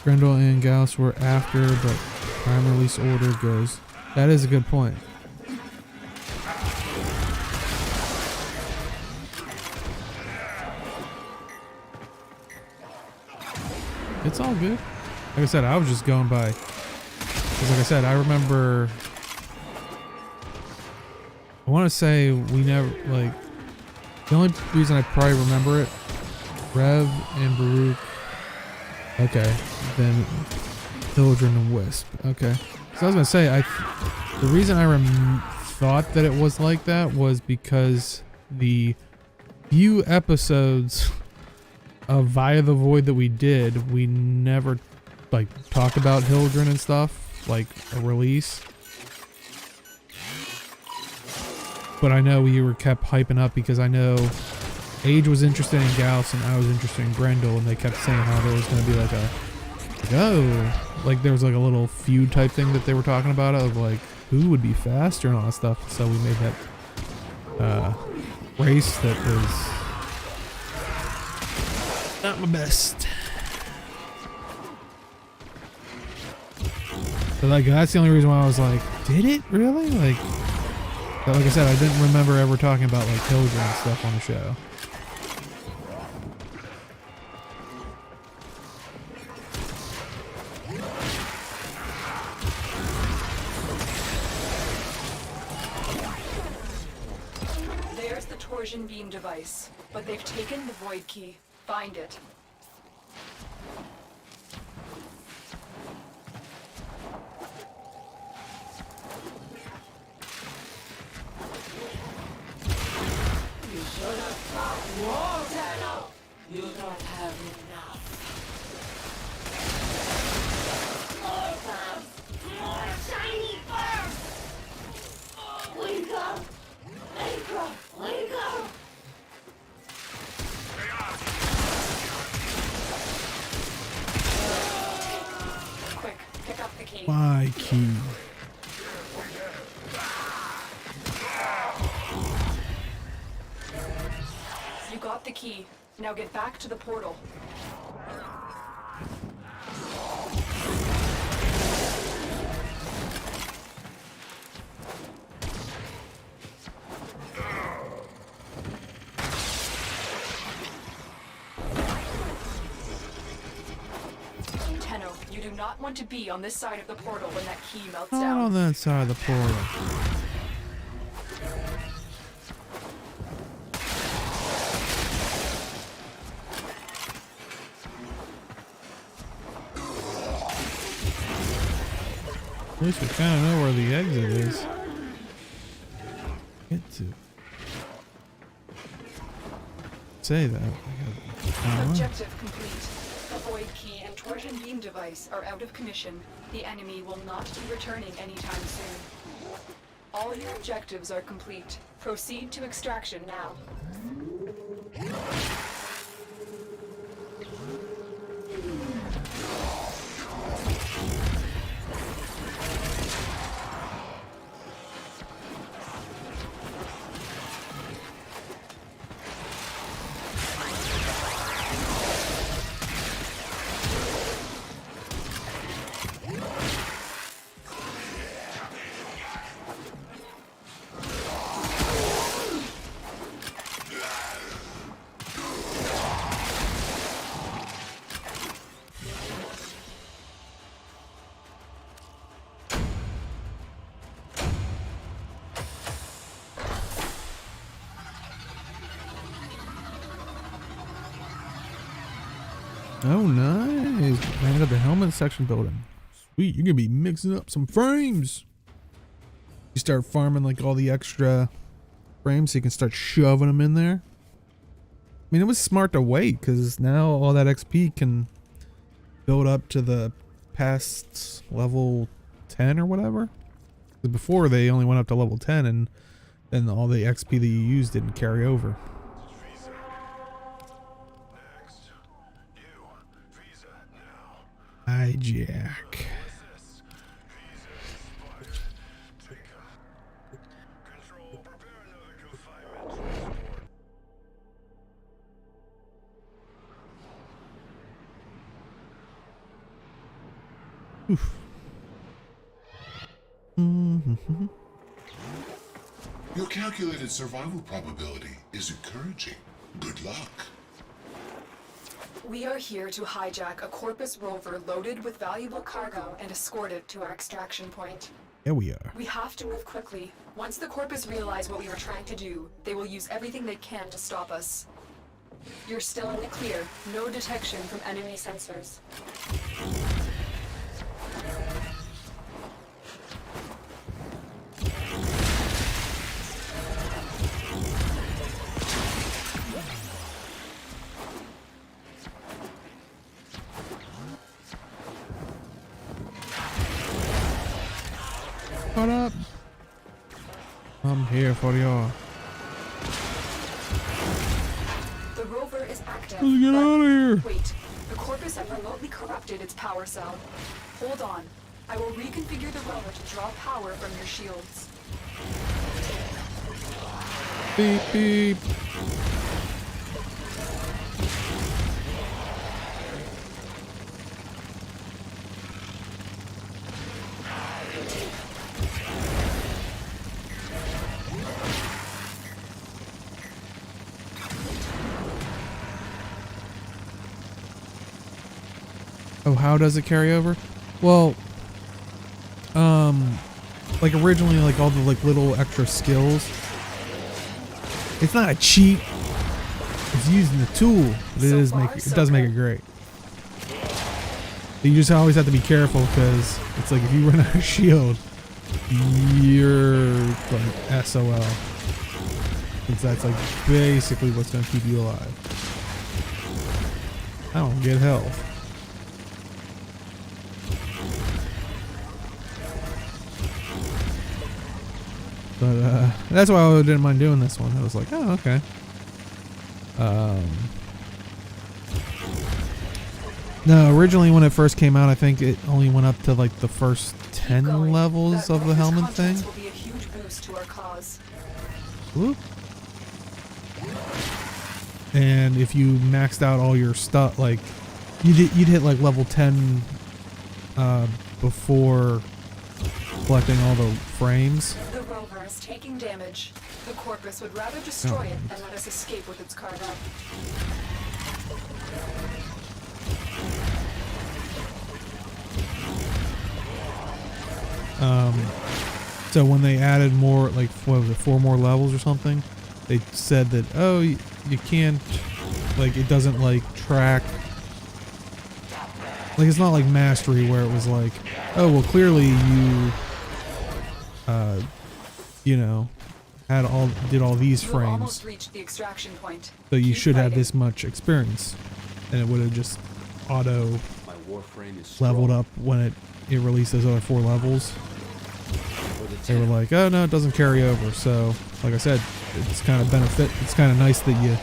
Grendel and Gauss were after, but prime release order goes. That is a good point. It's all good. Like I said, I was just going by. Because like I said, I remember. I want to say we never, like. The only reason I probably remember it, Rev and Baruch. Okay. Then Hildryn and Wisp. Okay. So I was gonna say, the reason I thought that it was like that was because the few episodes of Via the Void that we did, we never like talked about Hildryn and stuff, like a release. But I know we were kept hyping up because I know Age was interested in Gauss and I was interested in Grendel, and they kept saying how there was going to be like there was like a little feud type thing that they were talking about of like who would be faster and all that stuff. So we made that race that was not my best. So like that's the only reason why I was like, did it really? Like I said, I didn't remember ever talking about like Hildryn and stuff on the show. There's the torsion beam device, but they've taken the void key. Find it. You don't have enough. More shiny fur! Wake up! Aircraft, wake up! Quick, pick up the key. My key. You got the key. Now get back to the portal. Tenno, you do not want to be on this side of the portal when that key melts Not down. on that side of the portal. At least we kind of know where the exit is. Get to. Say that. Objective complete. The void key and torsion beam device are out of commission. The enemy will not be returning anytime soon. All your objectives are complete. Proceed to extraction now. Oh, nice. Man, got the helmet section building. Sweet, you're gonna be mixing up some frames. You start farming like all the extra frames so you can start shoving them in there. I mean, it was smart to wait because now all that XP can build up to the past level 10 or whatever. 'Cause before they only went up to level 10 and then all the XP that you used didn't carry over. Hijack. Oof. Mm-hmm. Your calculated survival probability is encouraging. Good luck. We are here to hijack a Corpus rover loaded with valuable cargo and escort it to our extraction point. There we are. We have to move quickly. Once the Corpus realize what we were trying to do, they will use everything they can to stop us. You're still in the clear. No detection from enemy sensors. What up? I'm here for you. The rover is active. Let's get out of here. Wait, the Corpus have remotely corrupted its power cell. Hold on. I will reconfigure the rover to draw power from your shields. Beep beep. Oh, how does it carry over? Well, like originally, like all the like little extra skills. It's not a cheat. It's using the tool, but it does make it great. You just always have to be careful because it's like if you run out of shield, you're like SOL. Since that's like basically what's gonna keep you alive. I don't get health. But that's why I didn't mind doing this one. I was like, oh, okay. No, originally when it first came out, I think it only went up to like the first 10 levels of the helmet thing. Will be a huge boost to our cause. Whoop. And if you maxed out all your stuff, like you'd hit like level 10 before collecting all the frames. The rover is taking damage. The Corpus would rather destroy it than let us escape with its cargo. So when they added more, like what was it, 4 more levels or something, they said that, oh, you can't, like it doesn't like track, like it's not like Mastery where it was like, oh well, clearly you know, did all these frames, Almost reached the extraction point. so you Keep should have fighting. this much experience, and it would have just auto My warframe is leveled strong. up when it released those other 4 levels. For the They were like, oh no, it doesn't carry over. So, like I said, it's kind of it's kind of nice that you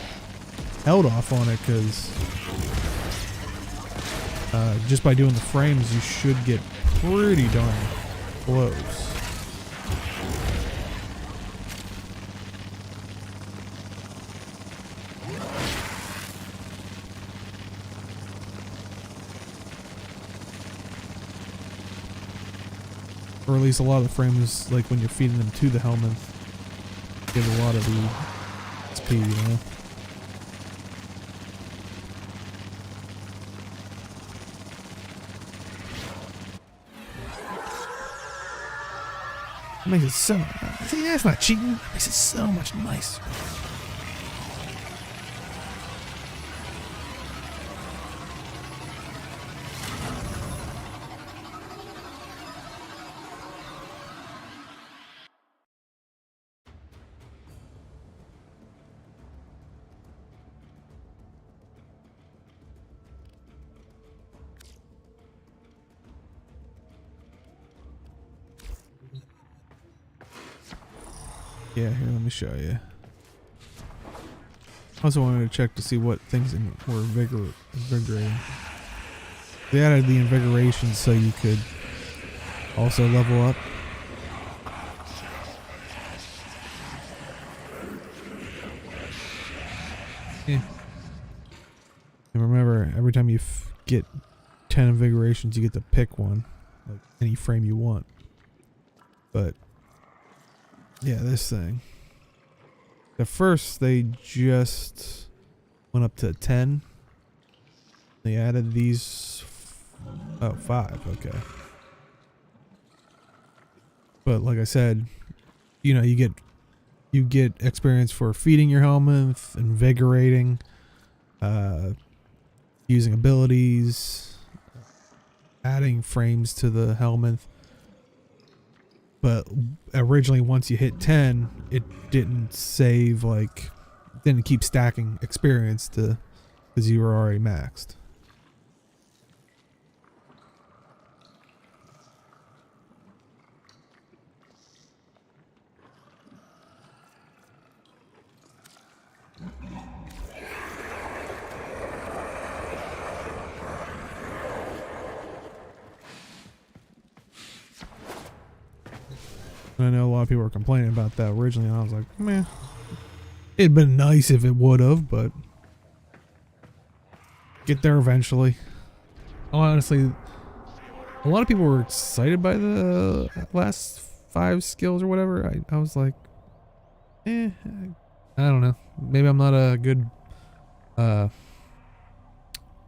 held off on it, because just by doing the frames, you should get pretty darn close. Or at least a lot of the frames, like when you're feeding them to the helmet, give a lot of the XP, you know? It makes it so... See, that's not cheating. It makes it so much nicer. Yeah, here, let me show you. I also wanted to check to see what things were invigorating. They added the invigoration so you could also level up. Yeah. And remember, every time you get 10 invigorations, you get to pick one, like any frame you want. But yeah, this thing. At first, they just went up to 10. They added these. Oh, 5. Okay. But like I said, you know, you get experience for feeding your helmet, invigorating, using abilities, adding frames to the helmet. But originally, once you hit 10, it didn't save, like, didn't keep stacking experience because you were already maxed. And I know a lot of people were complaining about that originally, and I was like, meh. It'd been nice if it would have, but get there eventually. Honestly, a lot of people were excited by the last 5 skills or whatever. I was like, I don't know. Maybe I'm not a good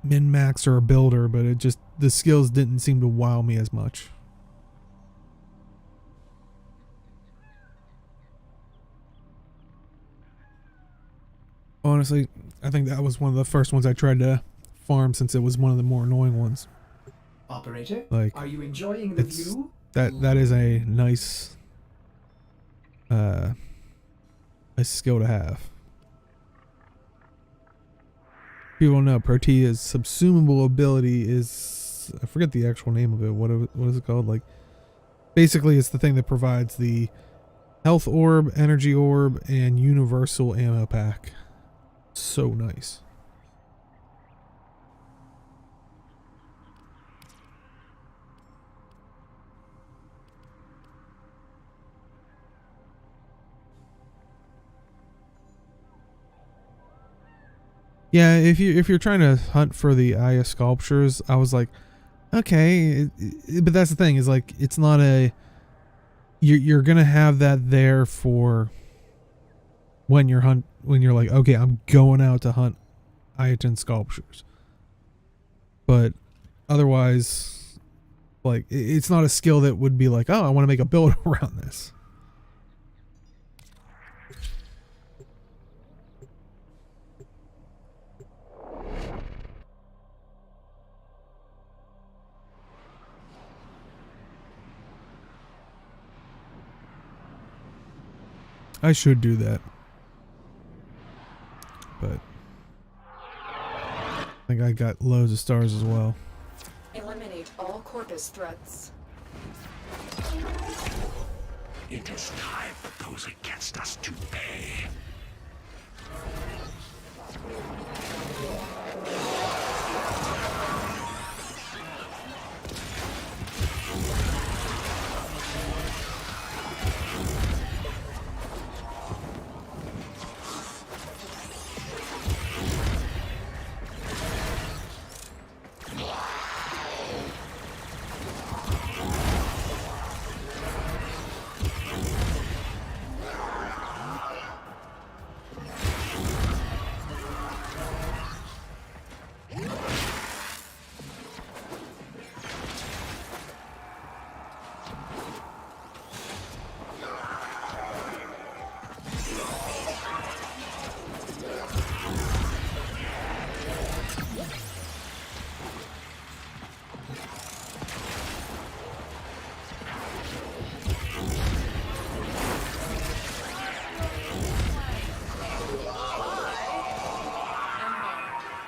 min-max or a builder, but it just, the skills didn't seem to wow me as much. Honestly, I think that was one of the first ones I tried to farm since it was one of the more annoying ones. Operator, like, are you enjoying the view? That is a nice a skill to have. People don't know Protea's subsumable ability is, I forget the actual name of it. What is it called? Like, basically it's the thing that provides the health orb, energy orb, and universal ammo pack. So nice. Yeah, if you're trying to hunt for the Aya sculptures, I was like, okay, but that's the thing, is like, it's not a, you're gonna have that there for when you're like, okay, I'm going out to hunt Ayaton sculptures. But otherwise, like, it's not a skill that would be like, oh, I want to make a build around this. I should do that. But I think I got loads of stars as well. Eliminate all Corpus threats. It is time for those against us to pay.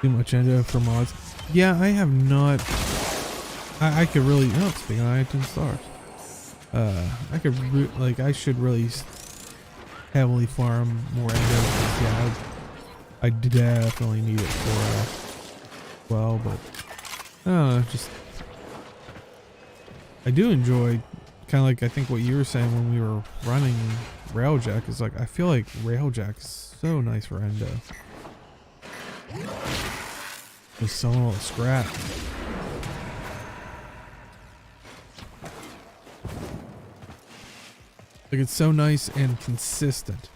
Too much endo for mods. Yeah, I have not. I could really. Oh, speaking of, I had 10 stars. I could like, I should really heavily farm more endo. Yeah, I definitely need it for well, but I don't know, just I do enjoy kind of like, I think what you were saying when we were running Railjack is like, I feel like Railjack is so nice for endo. Just selling all the scrap. Like, it's so nice and consistent.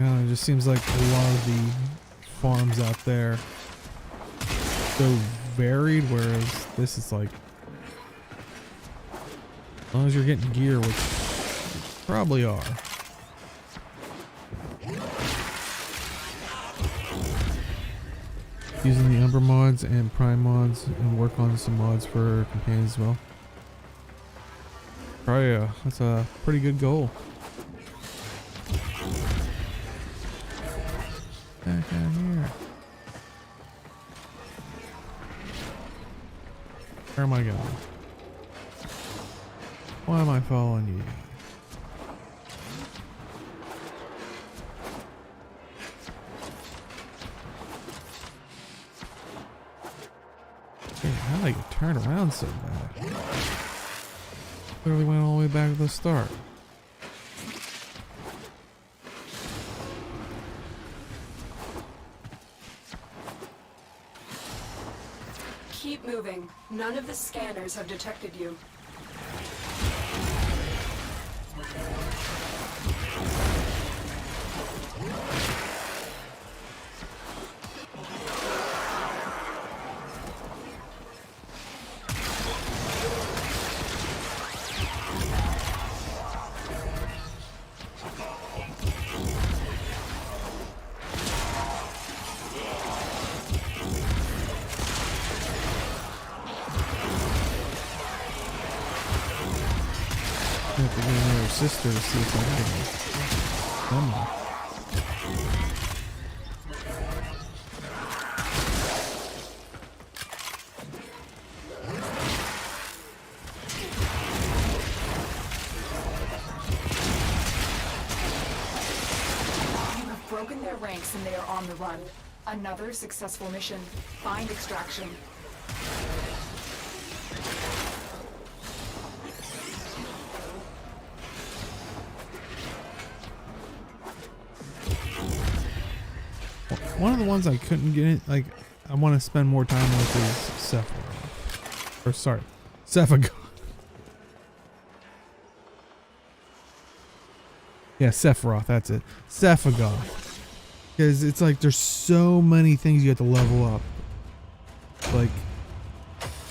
It just seems like a lot of the farms out there so varied, whereas this is like, as long as you're getting gear, which you probably are. Using the Umber mods and Prime mods and work on some mods for companions as well. Probably that's a pretty good goal. Back down here. Where am I going? Why am I following you? How did I get turned around so bad? Clearly went all the way back to the start. Keep moving. None of the scanners have detected you. I have to get another sister to see if I can film her. You have broken their ranks and they are on the run. Another successful mission. Find extraction. One of the ones I couldn't get in, like, I want to spend more time with is Sephiroth. Or, sorry, Sephiroth. Yeah, Sephiroth, that's it. Sephiroth. Because it's like there's so many things you have to level up. Like,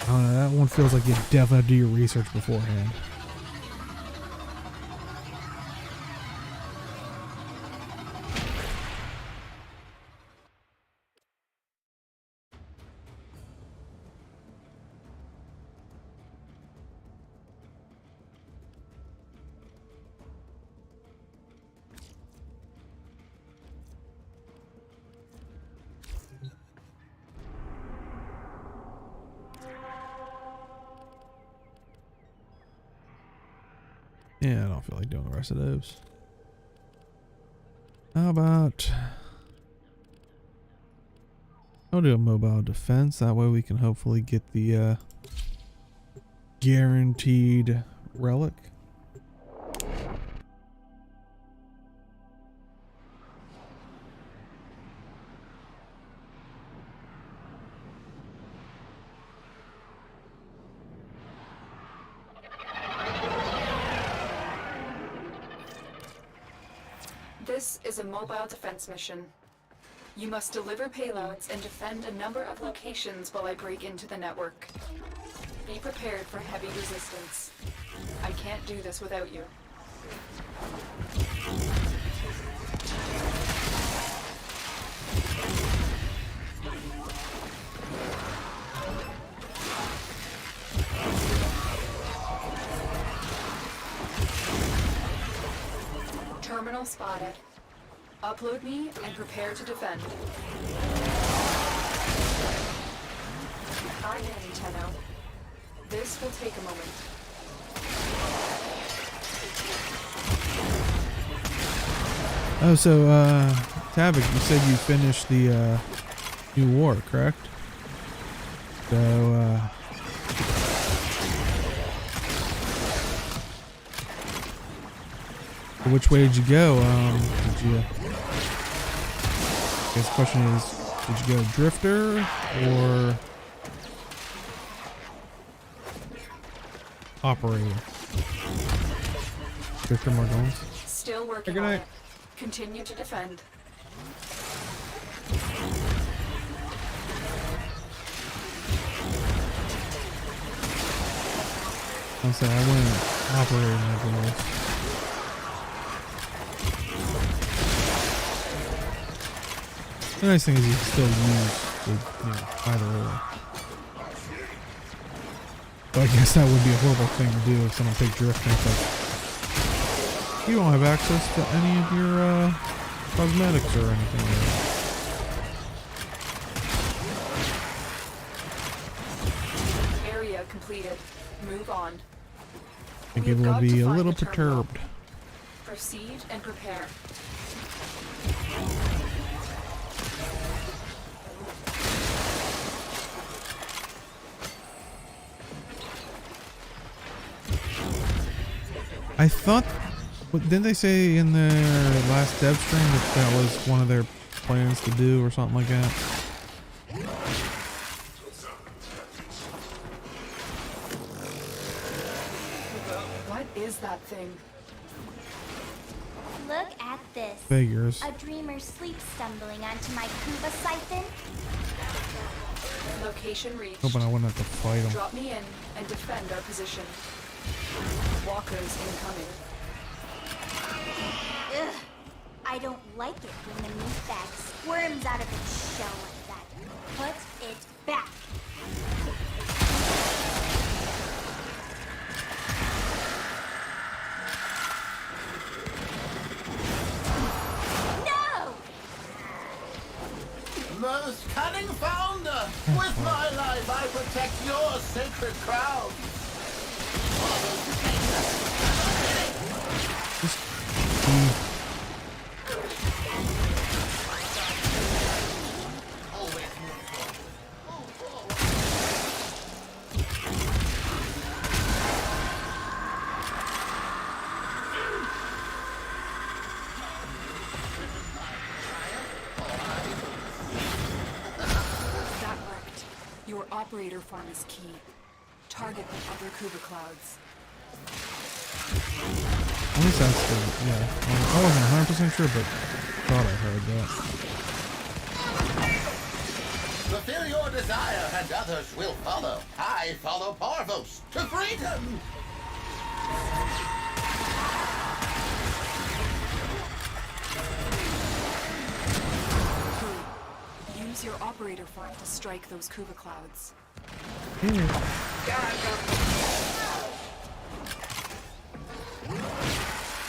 I don't know, that one feels like you definitely have to do your research beforehand. Yeah, I don't feel like doing the rest of those. How about I'll do a mobile defense. That way we can hopefully get the guaranteed relic. This is a mobile defense mission. You must deliver payloads and defend a number of locations while I break into the network. Be prepared for heavy resistance. I can't do this without you. Terminal spotted. Upload me and prepare to defend. I'm in, Tenno. This will take a moment. Oh, so, Tavik, you said you finished the, new war, correct? So, which way did you go? Did you... I guess the question is, did you go Drifter, or... Operator? Drifter Margones? Still working Good on night. it. Continue to defend. I'll say I went Operator Margones. The nice thing is you can still use the, either or. But I guess that would be a horrible thing to do if someone takes Drift and it's like, you don't have access to any of your cosmetics or anything like that. Area completed. Move on. I think people would be a little perturbed. Proceed and prepare. I thought, didn't they say in their last dev stream that that was one of their plans to do or something like that? What is that thing? Look at this. Figures. A dreamer sleep stumbling onto my Kuba siphon. Location reached. Hoping I wouldn't have to fight them. Drop me in and defend our position. Walkers incoming. Ugh. I don't like it when the meat bag squirms out of its shell like that. Put it back. No! Most cunning founder! With my life, I protect your sacred crown! That worked. Your operator farm is key. Target the other Kuba clouds. At least that's the, yeah. I wasn't 100% sure, but thought I heard that. Fulfill your desire and others will follow. I follow Parvos to freedom! Use your operator farm to strike those Kuba clouds.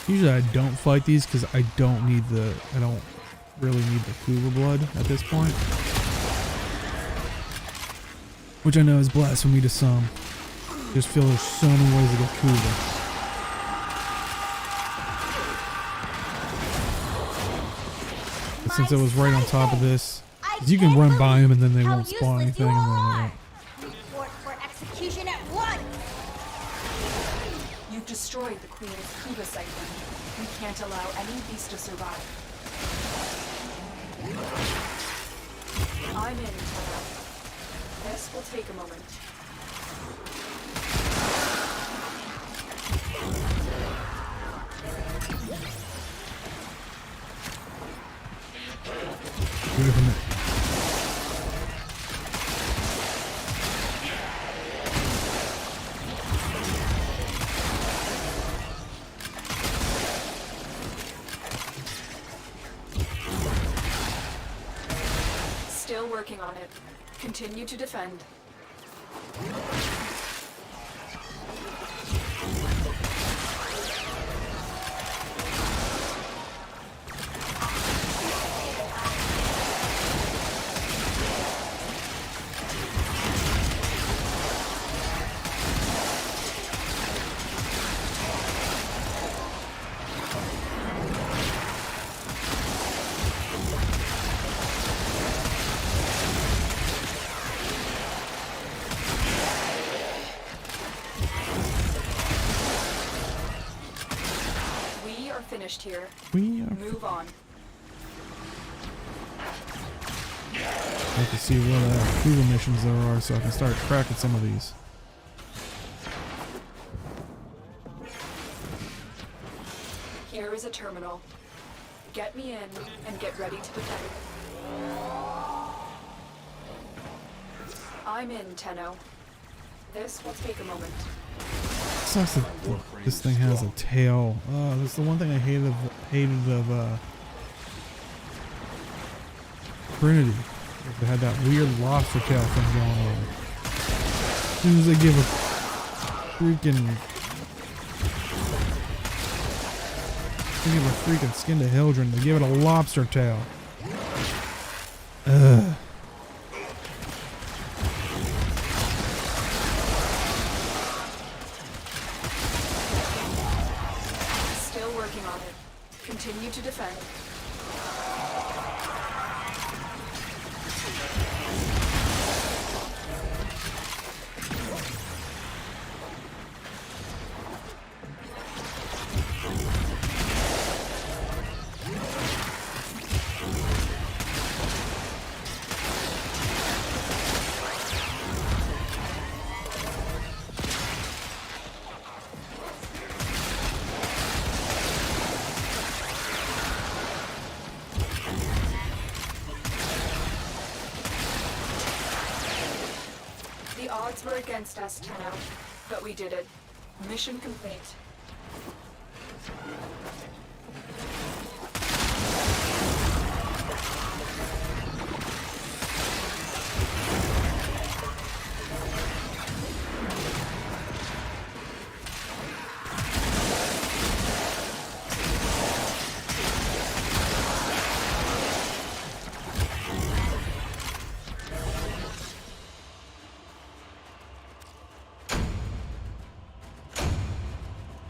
Usually I don't fight these because I don't really need the Kuba blood at this point. Which I know is blasphemy to some. Just feel there's so many ways to get Kuba. But since it was right on top of this, 'cause you can run by them and then they won't spawn anything. And Report for execution at once. You've destroyed the Queen's Kuba siphon. We can't allow any beast to survive. I'm in, Thoough. This will take a moment. wait a minute. Still working on it. Continue to defend. Finished here. We are Move on. I have to see what Kuba missions there are so I can start cracking some of these. Here is a terminal. Get me in and get ready to defend. I'm in, Tenno. This will take a moment. Sucks that this thing has a tail. That's the one thing I hated of Trinity. They had that weird lobster tail thing going on. As soon as they give a freaking skin to Hildryn, they give it a lobster tail. Ugh. Continue to defend. Odds were against us, Thoough, but we did it. Mission complete.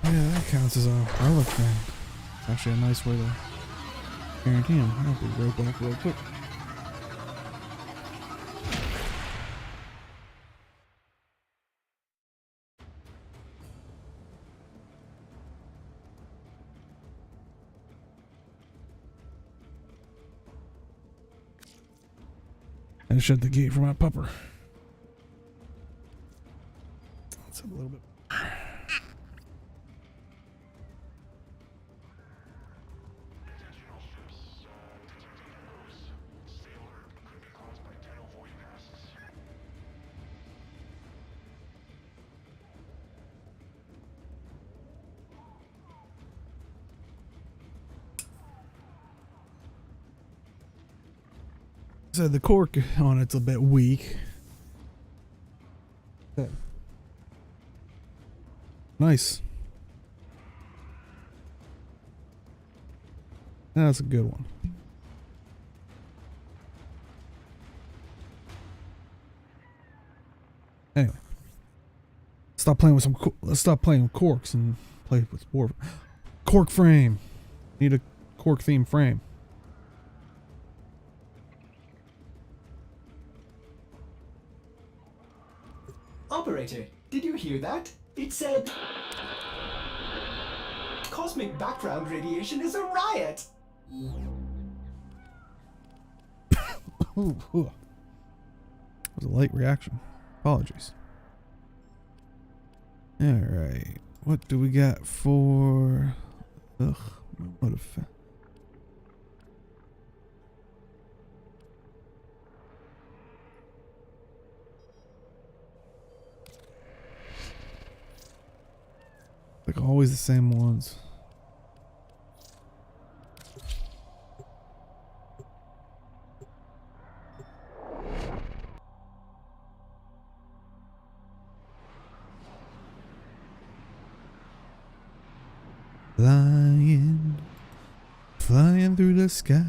Yeah, that counts as a relic thing. It's actually a nice way to guarantee him. I'll be right back real quick. And shut the gate for my pupper. Let's have a little bit. So the cork on it's a bit weak. Okay. Nice. That's a good one. Anyway, stop playing with let's stop playing with corks and play with more cork frame. Need a cork theme frame. Operator, did you hear that? It said... Cosmic background radiation is a riot! Ooh. That was a late reaction. Apologies. Alright. What do we got for... Ugh. What a... Like always the same ones. Flying through the sky.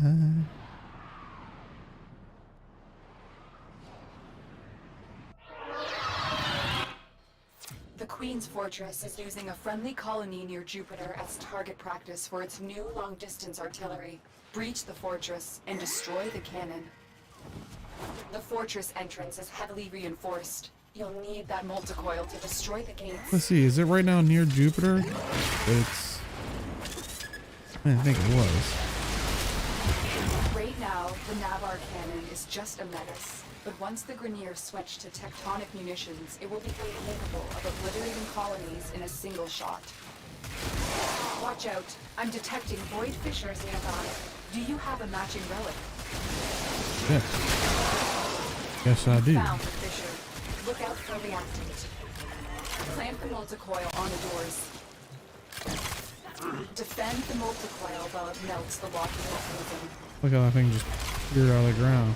The Queen's Fortress is using a friendly colony near Jupiter as target practice for its new long-distance artillery. Breach the fortress and destroy the cannon. The fortress entrance is heavily reinforced. You'll need that multicoil to destroy the gates. Let's see, is it right now near Jupiter? I think it was. Right now, the Navarre cannon is just a menace. But once the Grineers switch to tectonic munitions, it will become capable of obliterating colonies in a single shot. Watch out. I'm detecting void fissures nearby. Do you have a matching relic? Yes. Yes, I do. Found the fissure. Look out for reactant. Clamp the multicoil on the doors. Defend the multicoil while it melts the locking mechanism. Look how that thing just appeared out of the ground.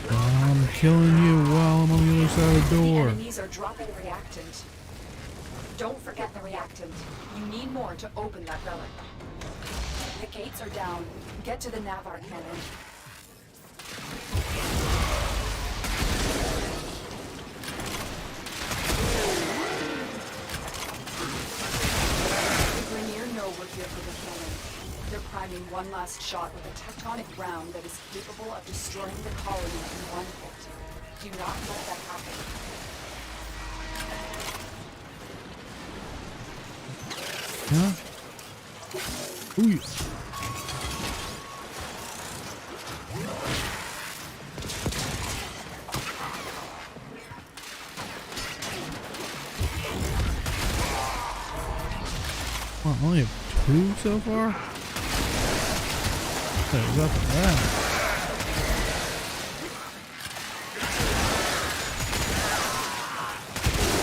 I'm killing you while I'm on the other side of the door. The enemies are dropping reactant. Don't forget the reactant. You need more to open that relic. The gates are down. Get to the Navarre cannon. The Grineer know we're here for the cannon. They're priming one last shot with a tectonic round that is capable of destroying the colony in one hit. Do not let that happen. Huh? Ooh. only have 2 so far? There's up to that.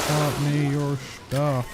Taught me your stuff.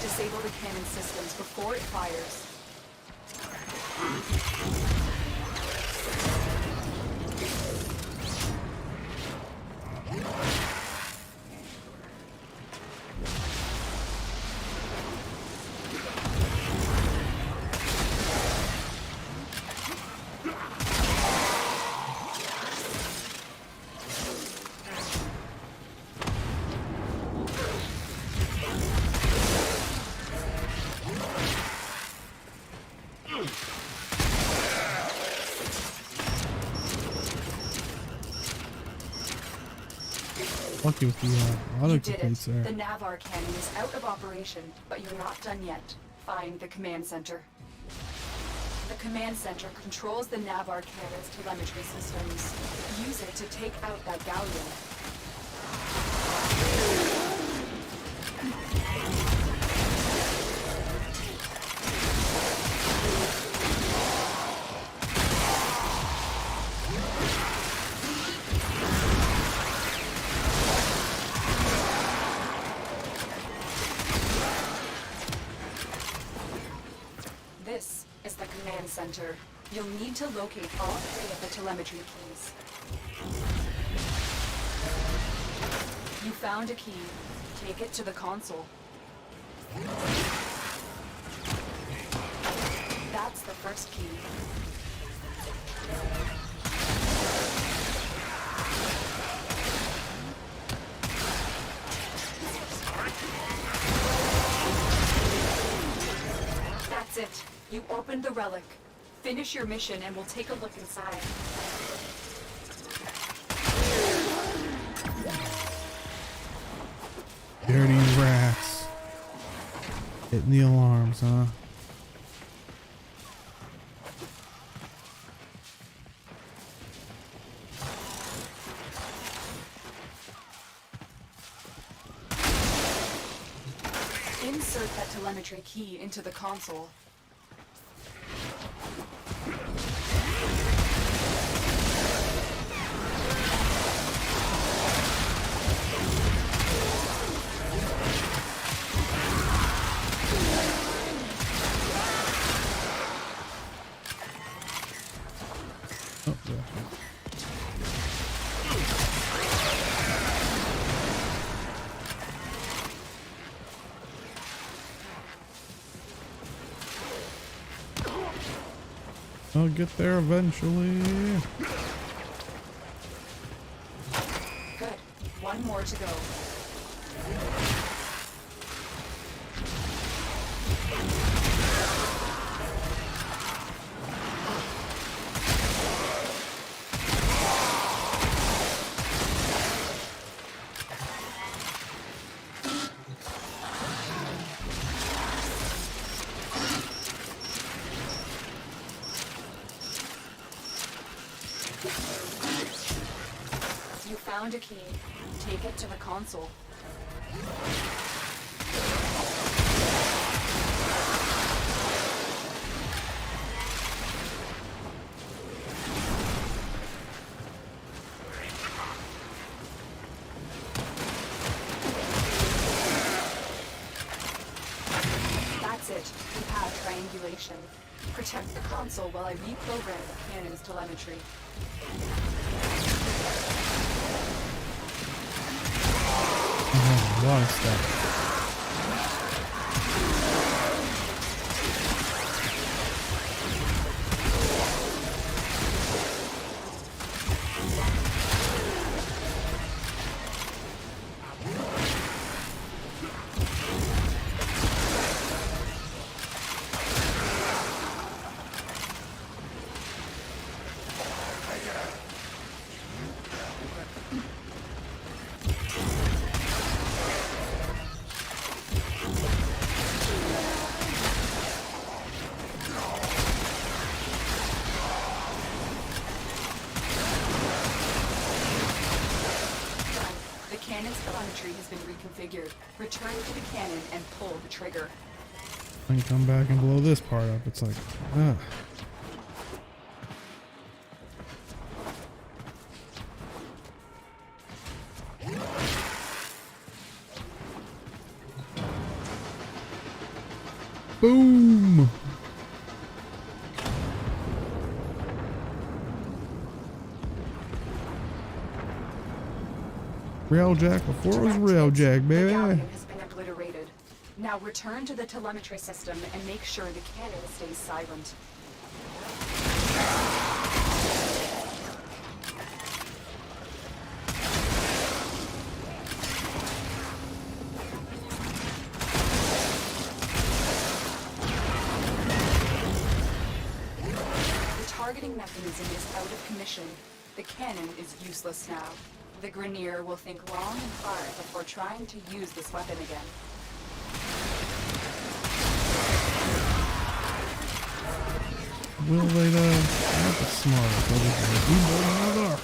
Disable the cannon systems before it fires. Lucky with the auto You did completes it. there. The Navarre cannon is out of operation, but you're not done yet. Find the command center. The command center controls the Navarre cannon's telemetry systems. Use it to take out that galleon. This is the command center. You'll need to locate all 3 of the telemetry keys. You found a key. Take it to the console. That's the first key. That's it. You opened the relic. Finish your mission and we'll take a look inside. Dirty rats. Hitting the alarms, huh? Insert that telemetry key into the console. Oh, yeah. I'll get there eventually. Good. One more to go. You found a key. Take it to the console. That's it. You have triangulation. Protect the console while I reprogram the cannon's telemetry. A lot of stuff. telemetry has been reconfigured. Return to the cannon and pull the trigger. I can come back and blow this part up. It's like, ugh. Boom! Railjack before it was Railjack, The baby. galleon has been obliterated. Now return to the telemetry system and make sure the cannon stays silent. The targeting mechanism is out of commission. The cannon is useless now. The Grineer will think long and hard before trying to use this weapon again. Will they though? Not the smartest. They'll just like, "You know another."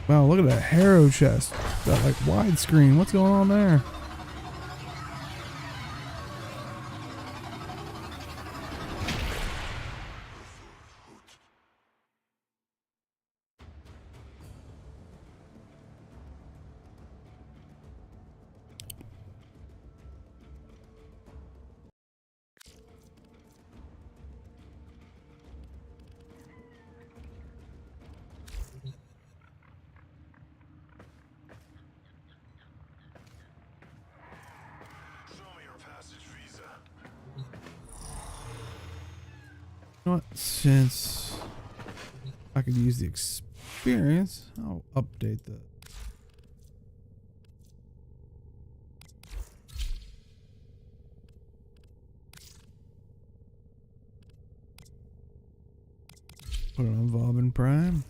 Wow, look at that Harrow chest. Got like widescreen. What's going on there? You know what? Since I could use the experience, I'll update that. Put it on Vauban Prime.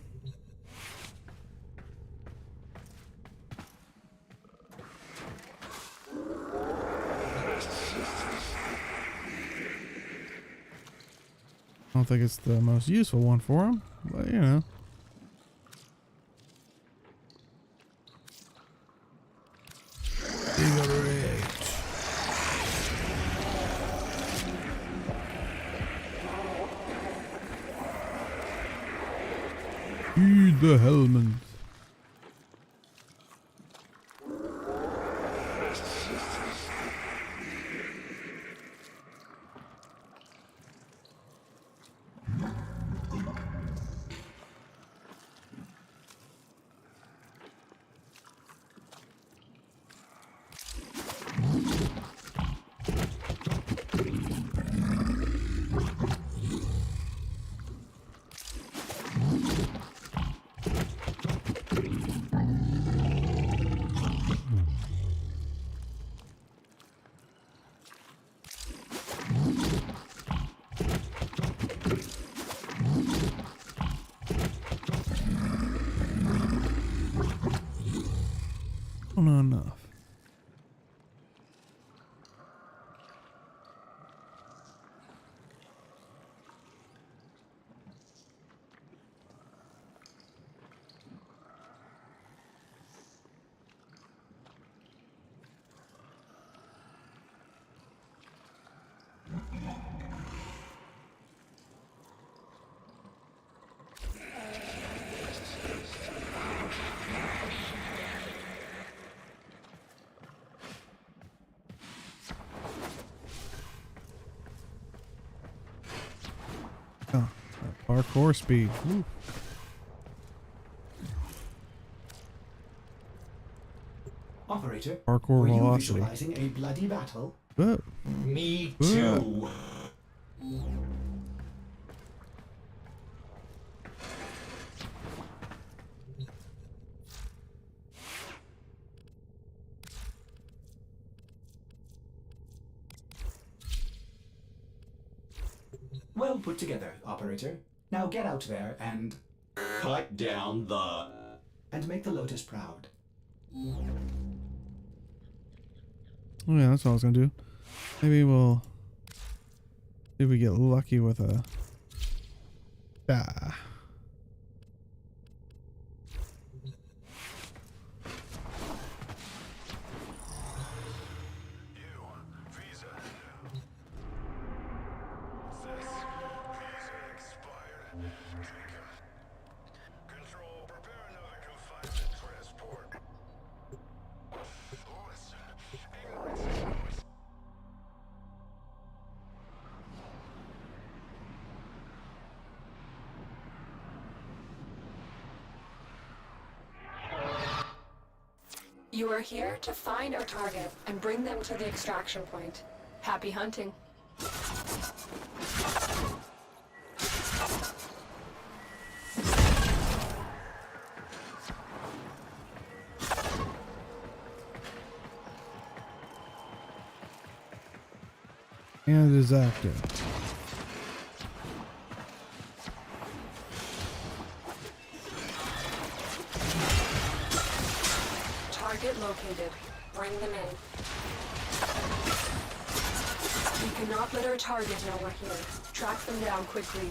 I don't think it's the most useful one for him, but you know. Heed the helmet. Not enough. Oh, parkour speed. Woo. Operator, Parkour were you velocity. visualizing a bloody battle? Oh. Me too. Well put together, operator. Now get out there and Cut down the... make the Lotus proud. Oh yeah, that's all I was gonna do. Maybe we'll see if we get lucky with a... Ah. You are here to find our target and bring them to the extraction point. Happy hunting. And it is active. Target located. Bring them in. We cannot let our target know we're here. Track them down quickly.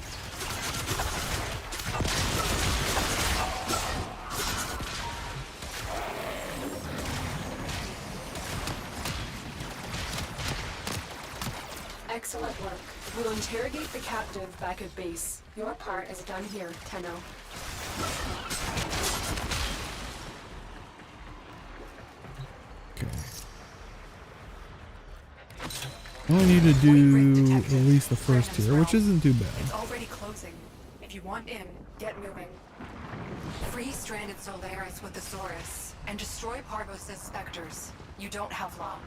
Excellent work. We'll interrogate the captive back at base. Your part is done here, Tenno. Okay. I only need to do at least the first tier, which isn't too bad. It's already closing. If you want in, get moving. Free stranded Solaris with the Saurus and destroy Parvos' specters. You don't have long.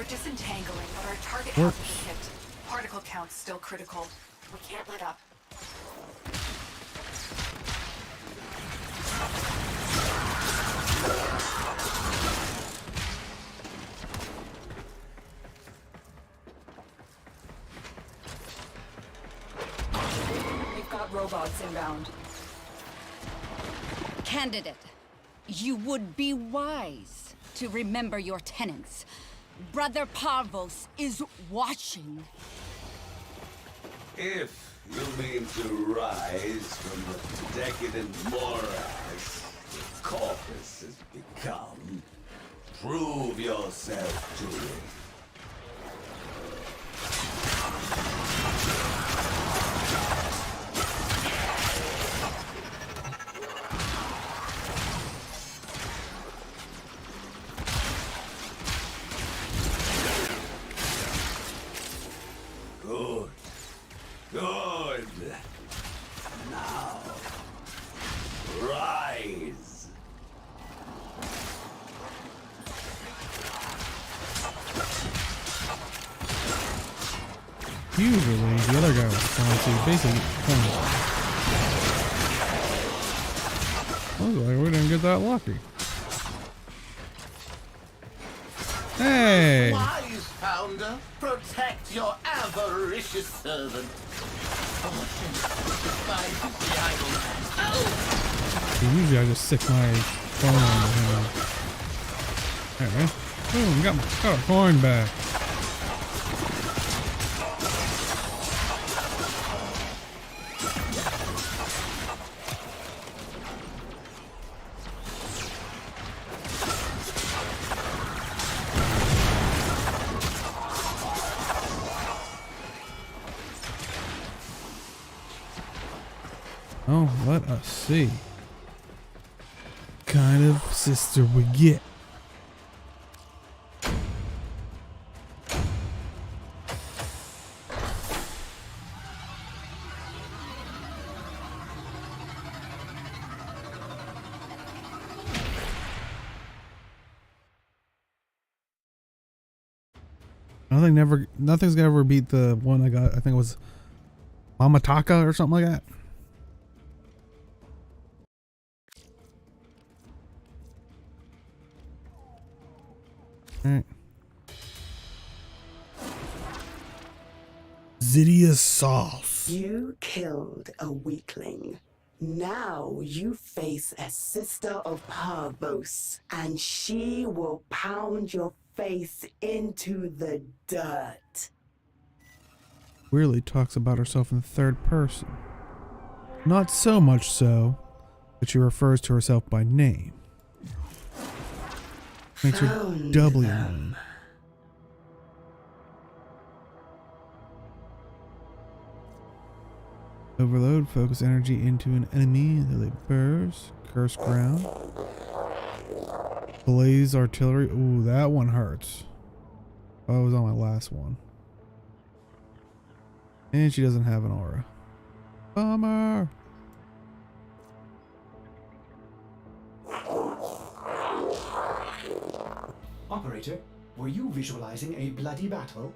Disentangling, but our target has been hit. Particle count's still critical. We can't let up. We've got robots inbound. Candidate, you would be wise to remember your tenants. Brother Parvos is watching. If you mean to rise from the decadent morass Corpus has become, prove yourself to it. Good. Now, rise. Usually, the other guy was trying to basically I was like, we didn't get that lucky. Hey! Wise founder, protect your avaricious servant. Usually I just stick my phone on him. Alright, boom, got a coin back. Oh, let us see. What kind of sister we get. Nothing's gonna ever beat the one I got. I think it was Mamataka or something like that. Alright. Zydia sauce. You killed a weakling. Now you face a sister of Parvos, and she will pound your face into the dirt. Weirdly talks about herself in the third person. Not so much so that she refers to herself by name. Makes her doubly annoying. Overload, focus energy into an enemy until they burst. Curse ground. Blaze artillery. Ooh, that one hurts. Oh, it was on my last one. And she doesn't have an aura. Bummer. Operator, were you visualizing a bloody battle?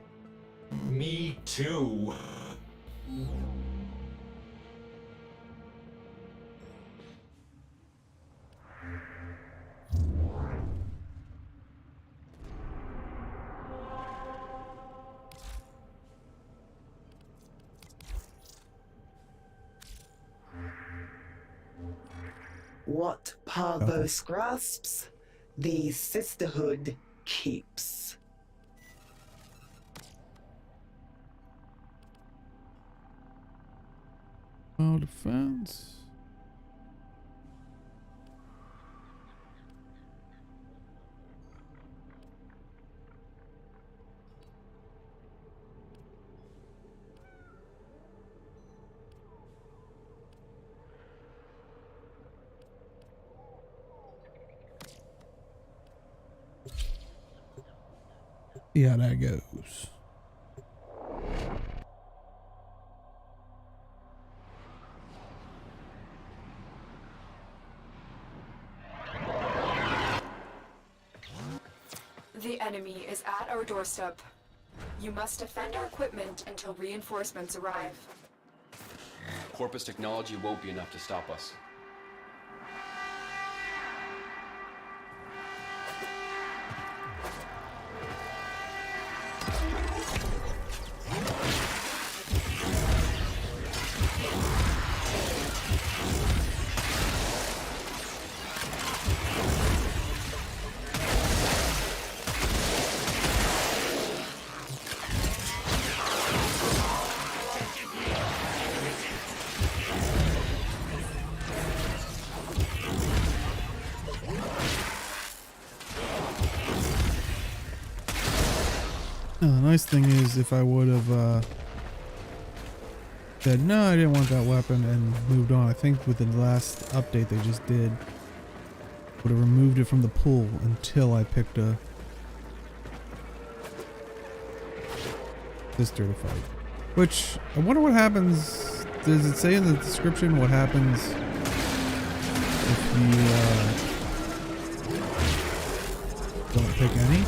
Me too. What Parvos grasps, the sisterhood keeps. All defense. See how that goes. The enemy is at our doorstep. You must defend our equipment until reinforcements arrive. Corpus technology won't be enough to stop us. Now, the nice thing is, if I would have said no, I didn't want that weapon and moved on, I think with the last update they just did, would have removed it from the pool until I picked a sister to fight. Which, I wonder what happens. Does it say in the description what happens if you don't pick any?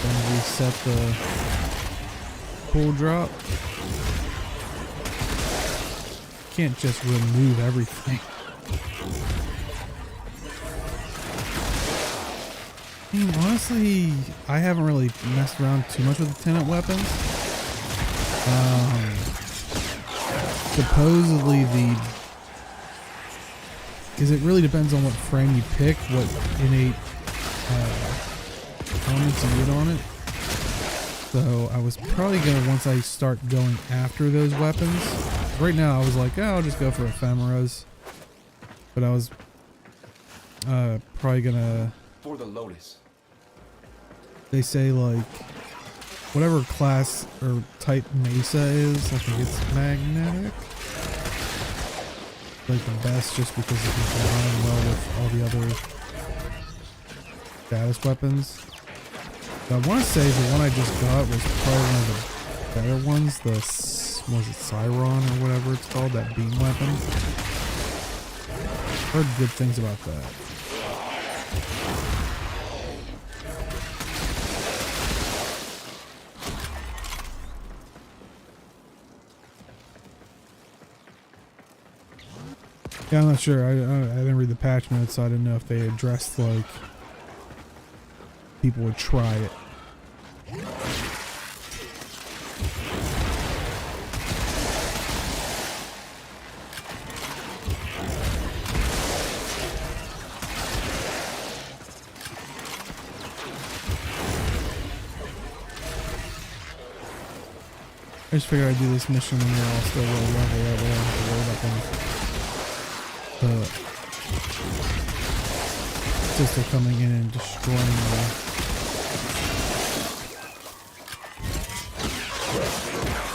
Then reset the pool drop. Can't just remove everything. I mean, honestly, I haven't really messed around too much with the tenant weapons. Supposedly because it really depends on what frame you pick, what innate elements you get on it. So I was probably gonna, once I start going after those weapons, right now I was like, oh, I'll just go for ephemeras. But I was probably gonna, For the Lotus. they say like whatever class or type Mesa is, I think it's magnetic. like the best just because it can combine well with all the other status weapons. But I want to say the one I just got was probably one of the better ones. The, was it Cyron or whatever it's called? That beam weapon. Heard good things about that. Yeah, I'm not sure. I didn't read the patch notes, so I didn't know if they addressed, like, people would try it. I just figured I'd do this mission when they're all still low level. That way I don't have to worry about them. Sister coming in and destroying the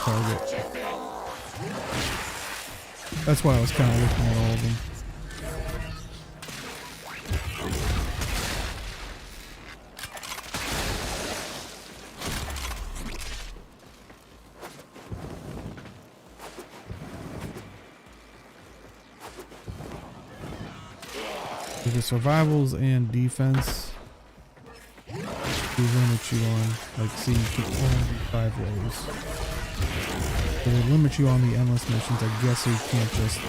target. That's why I was kind of looking at all of them. The survivals and defense do limit you on, like, see, you can only do 5 waves. So they limit you on the endless missions. I guess you can't just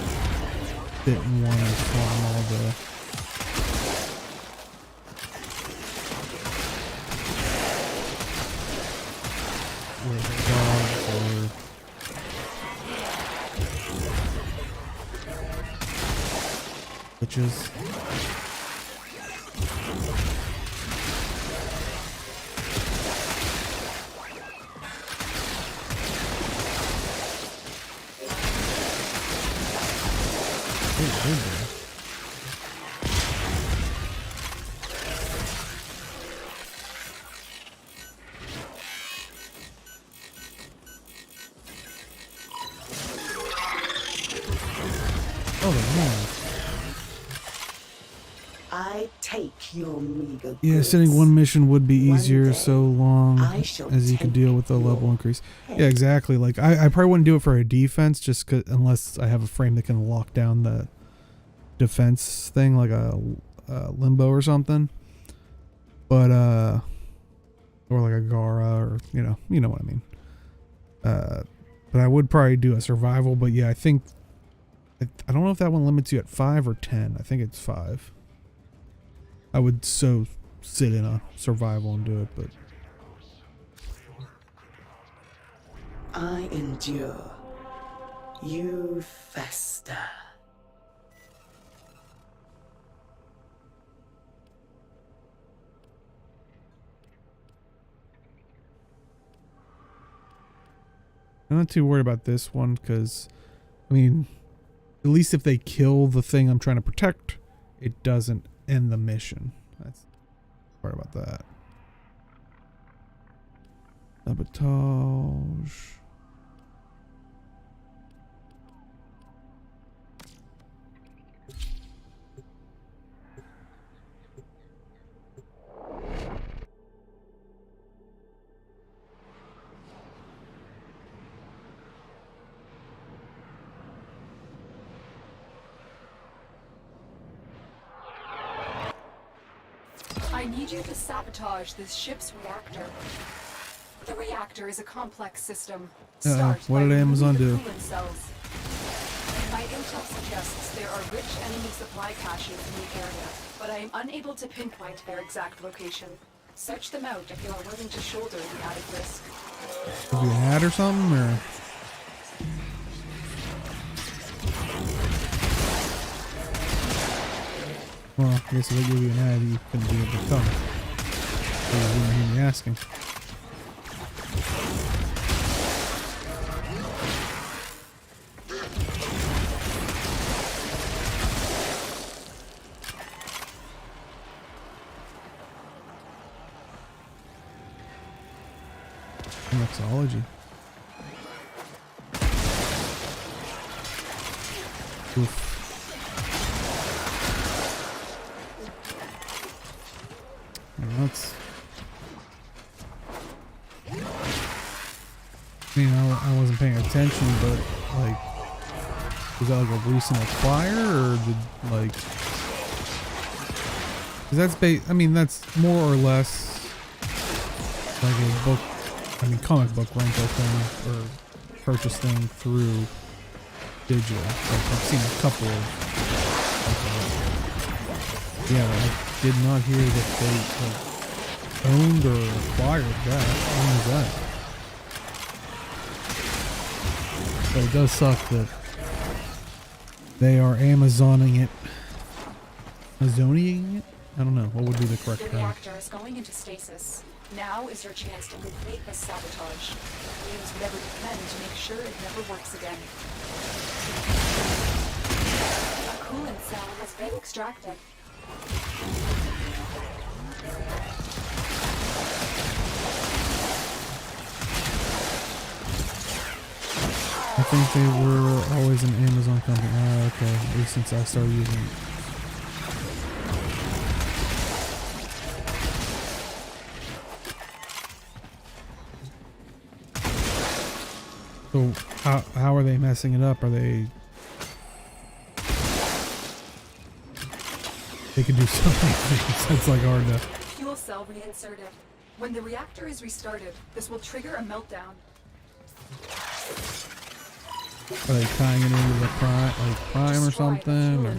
fit in one and farm all the dogs or witches. I take your meager Yeah, goods. sending one mission would be easier One so long I shall as you could deal with the take level your increase. head. Yeah, exactly. Like I probably wouldn't do it for a defense just unless I have a frame that can lock down the defense thing, like a limbo or something. But or like a Gara, or you know what I mean. But I would probably do a survival. But yeah, I think I don't know if that one limits you at 5 or 10. I think it's 5. I would sit in a survival and do it, but I endure. You fester. I'm not too worried about this one because, I mean, at least if they kill the thing I'm trying to protect, it doesn't end the mission. That's the part about that. Sabotage. I need you to sabotage this ship's reactor. The reactor is a complex system. Start what by did Amazon removing do? the coolant cells. My intel suggests there are rich enemy supply caches in the area, but I am unable to pinpoint their exact location. Search them out if you are willing to shoulder the added risk. Give you an ad or something, or? Well, I guess if they give you an ad, you couldn't be able to come. So you wouldn't hear me asking. Mixology. Oof. I mean, I wasn't paying attention, but like, was that like a recent acquire, or did like? Cause that's I mean, that's more or less like a book. I mean, comic book rental thing or purchase thing through digital. Like, I've seen a couple of. Yeah, I did not hear that they like, owned or acquired that. When was that? But it does suck that they are Amazoning it. Amazoning it? I don't know. What would be the correct The term? reactor is going into stasis. Now is your chance to complete this sabotage. Use whatever you can to make sure it never works again. A coolant cell has been extracted. I think they were always an Amazon company. Ah, okay. At least since I started using it. So how are they messing it up? Are they could do something. It's like hard to. Fuel cell reinserted. When the reactor is restarted, this will trigger a meltdown. Are they tying it into the prime or something? Or?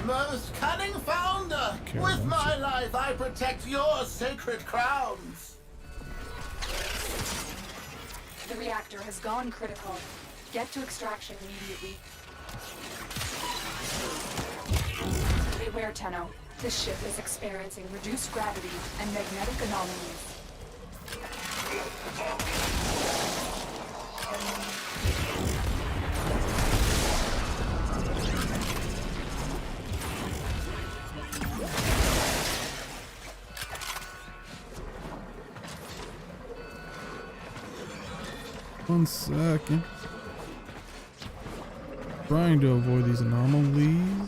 Most cunning founder! With my life, I protect your sacred crowns! The reactor has gone critical. Get to extraction immediately. Beware, Tenno. This ship is experiencing reduced gravity and magnetic anomalies. One second. Trying to avoid these anomalies.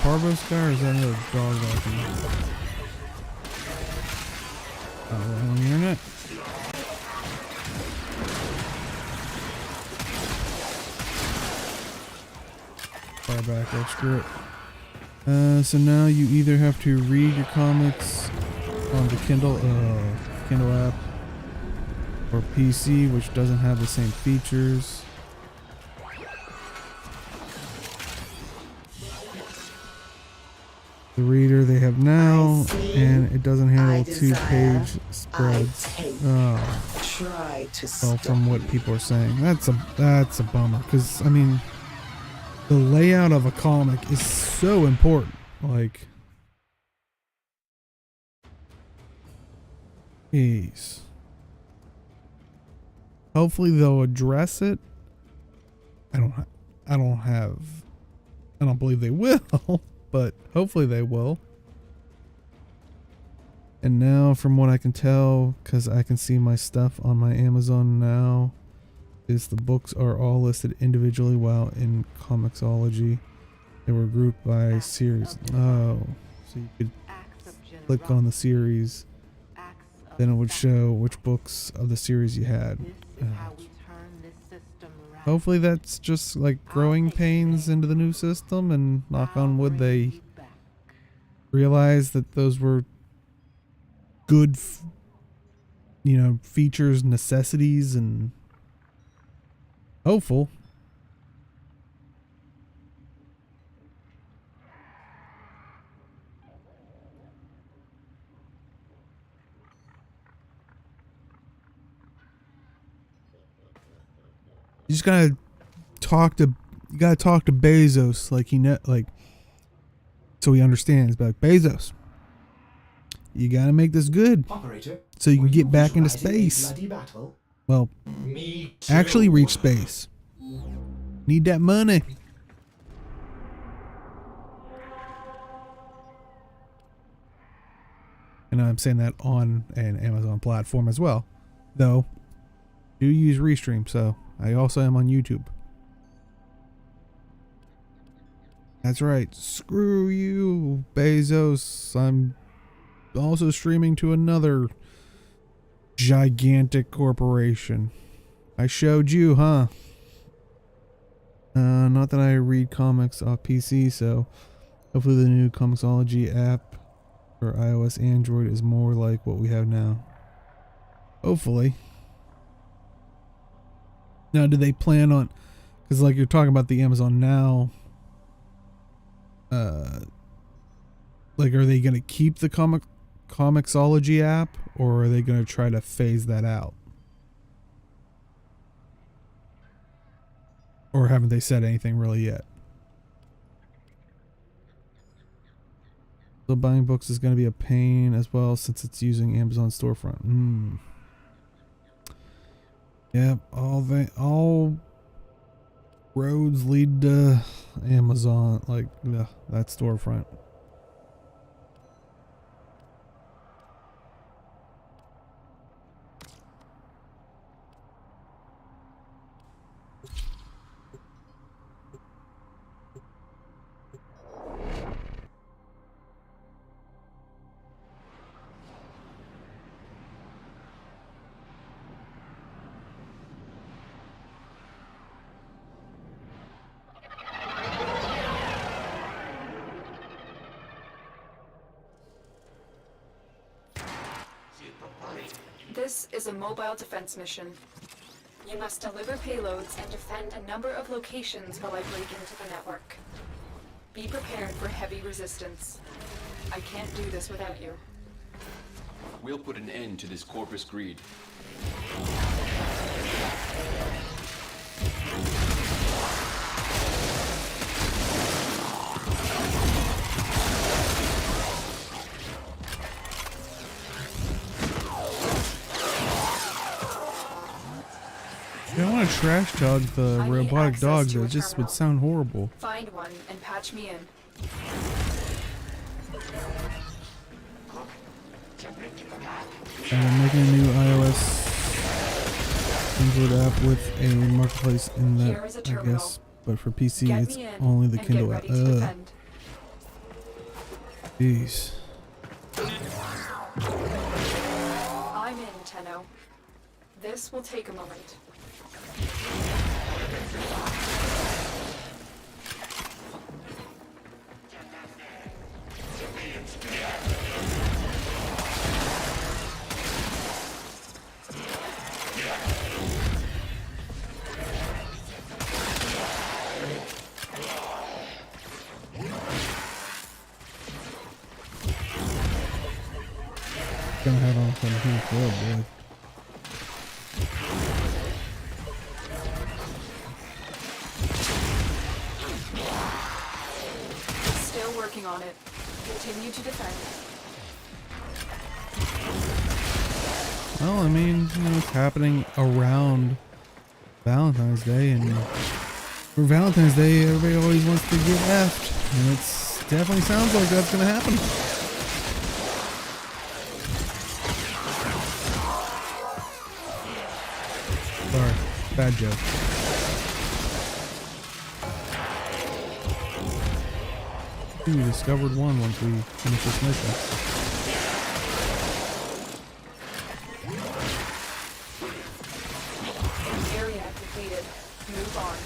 Parvo Scar, or is that another dog walking? Oh, we're on the internet. Far back, oh, screw it. So now you either have to read your comics on the Kindle app, or PC, which doesn't have the same features. The reader they have now, and it doesn't handle two-page spreads. Try to well, from what people are saying, that's a bummer. Because I mean, the layout of a comic is so important. Like, jeez. Hopefully they'll address it. I don't believe they will. But hopefully they will. And now, from what I can tell, because I can see my stuff on my Amazon now, is the books are all listed individually, while in Comixology they were grouped by series. Oh, so you could click on the series, then it would show which books of the series you had. Hopefully that's just like growing pains into the new system, and knock on wood they realize that those were good, features, necessities, and hopeful. You just gotta talk to Bezos, so he understands. But like, Bezos, You gotta make this good. Operator, So you can get back into visualizing a space. bloody battle? Well, Me too. actually reach space. Need that money. And I'm saying that on an Amazon platform as well. Though, do use Restream, so I also am on YouTube. That's right. Screw you, Bezos. I'm also streaming to another gigantic corporation. I showed you, huh? Not that I read comics off PC, so hopefully the new Comixology app for iOS, Android is more like what we have now. Hopefully. Now, do they plan on... Because like you're talking about the Amazon Now... like, are they going to keep the Comixology app, or are they going to try to phase that out? Or haven't they said anything really yet? So buying books is going to be a pain as well, since it's using Amazon storefront. Yep, all roads lead to Amazon, like that storefront. This is a mobile defense mission. You must deliver payloads and defend a number of locations while I break into the network. Be prepared for heavy resistance. I can't do this without you. We'll put an end to this corpus greed. I want to trash talk the robotic dog, though. It just would sound horrible. Find one and patch me in. And I'm making a new iOS Android app with a marketplace in that, I guess. But for PC, it's only the Kindle app. Jeez. I'm in, Tenno. This will take a moment. Gonna have on some here for boy. Still working on it. Continue to defend. Well, I mean, you know, it's happening around Valentine's Day, and for Valentine's Day, everybody always wants to get effed, and it definitely sounds like that's gonna happen. Sorry, bad joke. We discovered one once we finished this mission. Area completed. Move on.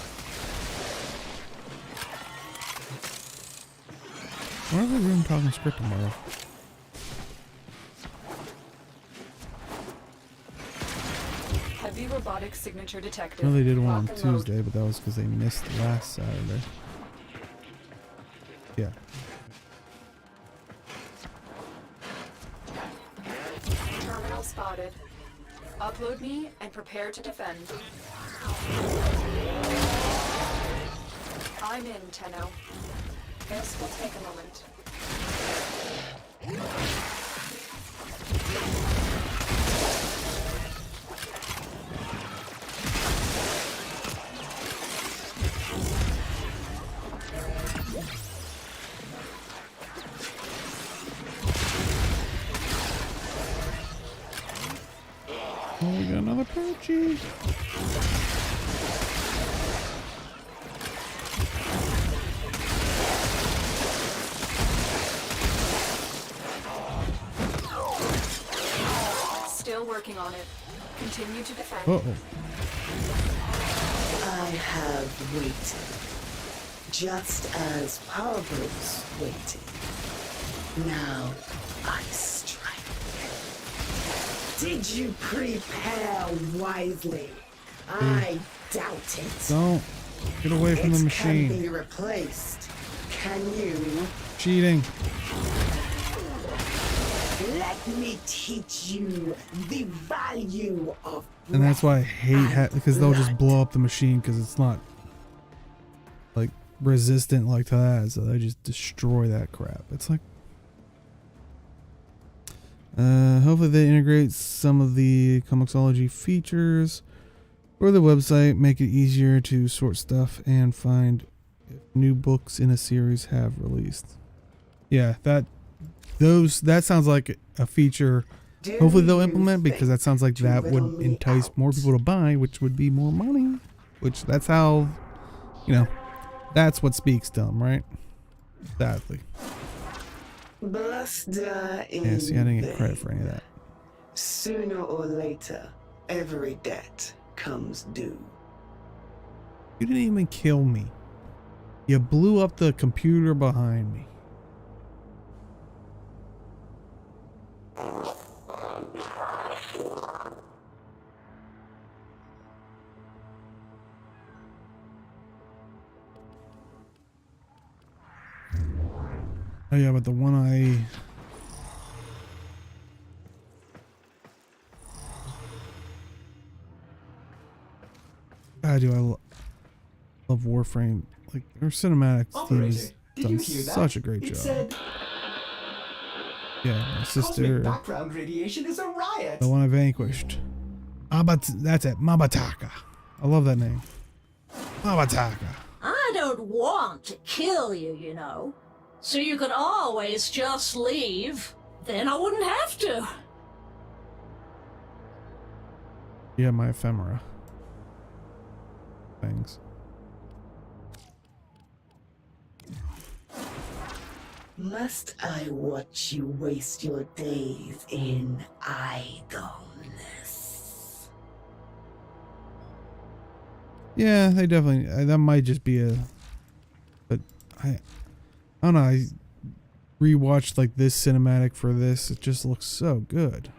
Why are we room talking script tomorrow? Heavy robotic signature detected. I know they did one on Lock and load. Tuesday, but that was because they missed last Saturday. Yeah. Terminal spotted. Upload me and prepare to defend. I'm in, Tenno. This will take a moment. Oh, we got another Poochie. Still working on it. Continue to defend. Uh-oh. I have waited, just as Parvos waited. Now I strike. Did you prepare wisely? I doubt it. Don't get away from the machine. It can be replaced. Can you? Cheating. Let me teach you the value of. And that's why I hate because they'll just blow up the machine because it's not like resistant like to that, so they just destroy that crap. It's like hopefully they integrate some of the Comixology features for the website, make it easier to sort stuff and find if new books in a series have released. Yeah, that sounds like a feature hopefully they'll implement, because that sounds like that would entice more people to buy, which would be more money, which that's how, you know, that's what speaks to them, right? Sadly. Yeah, see, I didn't get credit for any of that. Sooner or later, every debt comes due. You didn't even kill me. You blew up the computer behind me. Oh yeah, but the one I love Warframe. Like, their cinematics team has done such a great job. Said, yeah, my sister. Cosmic background radiation is a riot. The one I vanquished. That's it, Mabataka. I love that name. Mabataka. I don't want to kill you, you know. So you could always just leave. Then I wouldn't have to. Yeah, my ephemera. Things. Must I watch you waste your days in idleness? Yeah, they definitely. That might just be a. But I don't know. I rewatched like this cinematic for this. It just looks so good.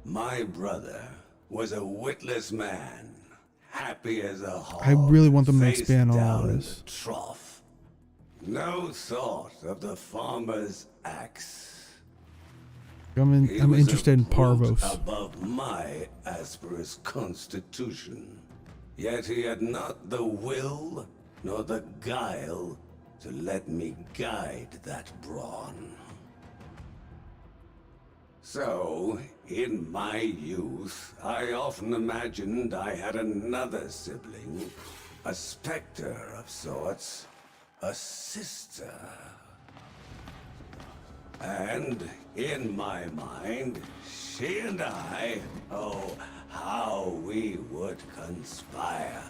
My brother was a witless man, happy as a hog. I really want them to face expand all down of in this. the trough. No thought of the farmer's axe. I'm He I'm was interested in a brute Parvos. above my asperous constitution. Yet he had not the will nor the guile to let me guide that brawn. So, in my youth, I often imagined I had another sibling, a specter of sorts, a sister. And in my mind, she and I, oh, how we would conspire.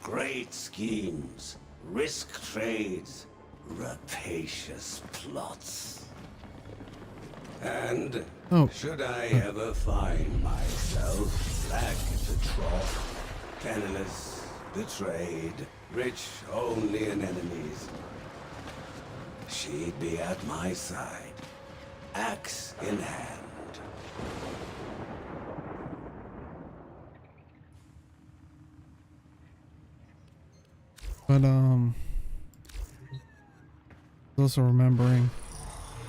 Great schemes, risk trades, rapacious plots. And should I ever find myself back at the trough, penniless, betrayed, rich only in enemies, she'd be at my side, axe in hand. But also remembering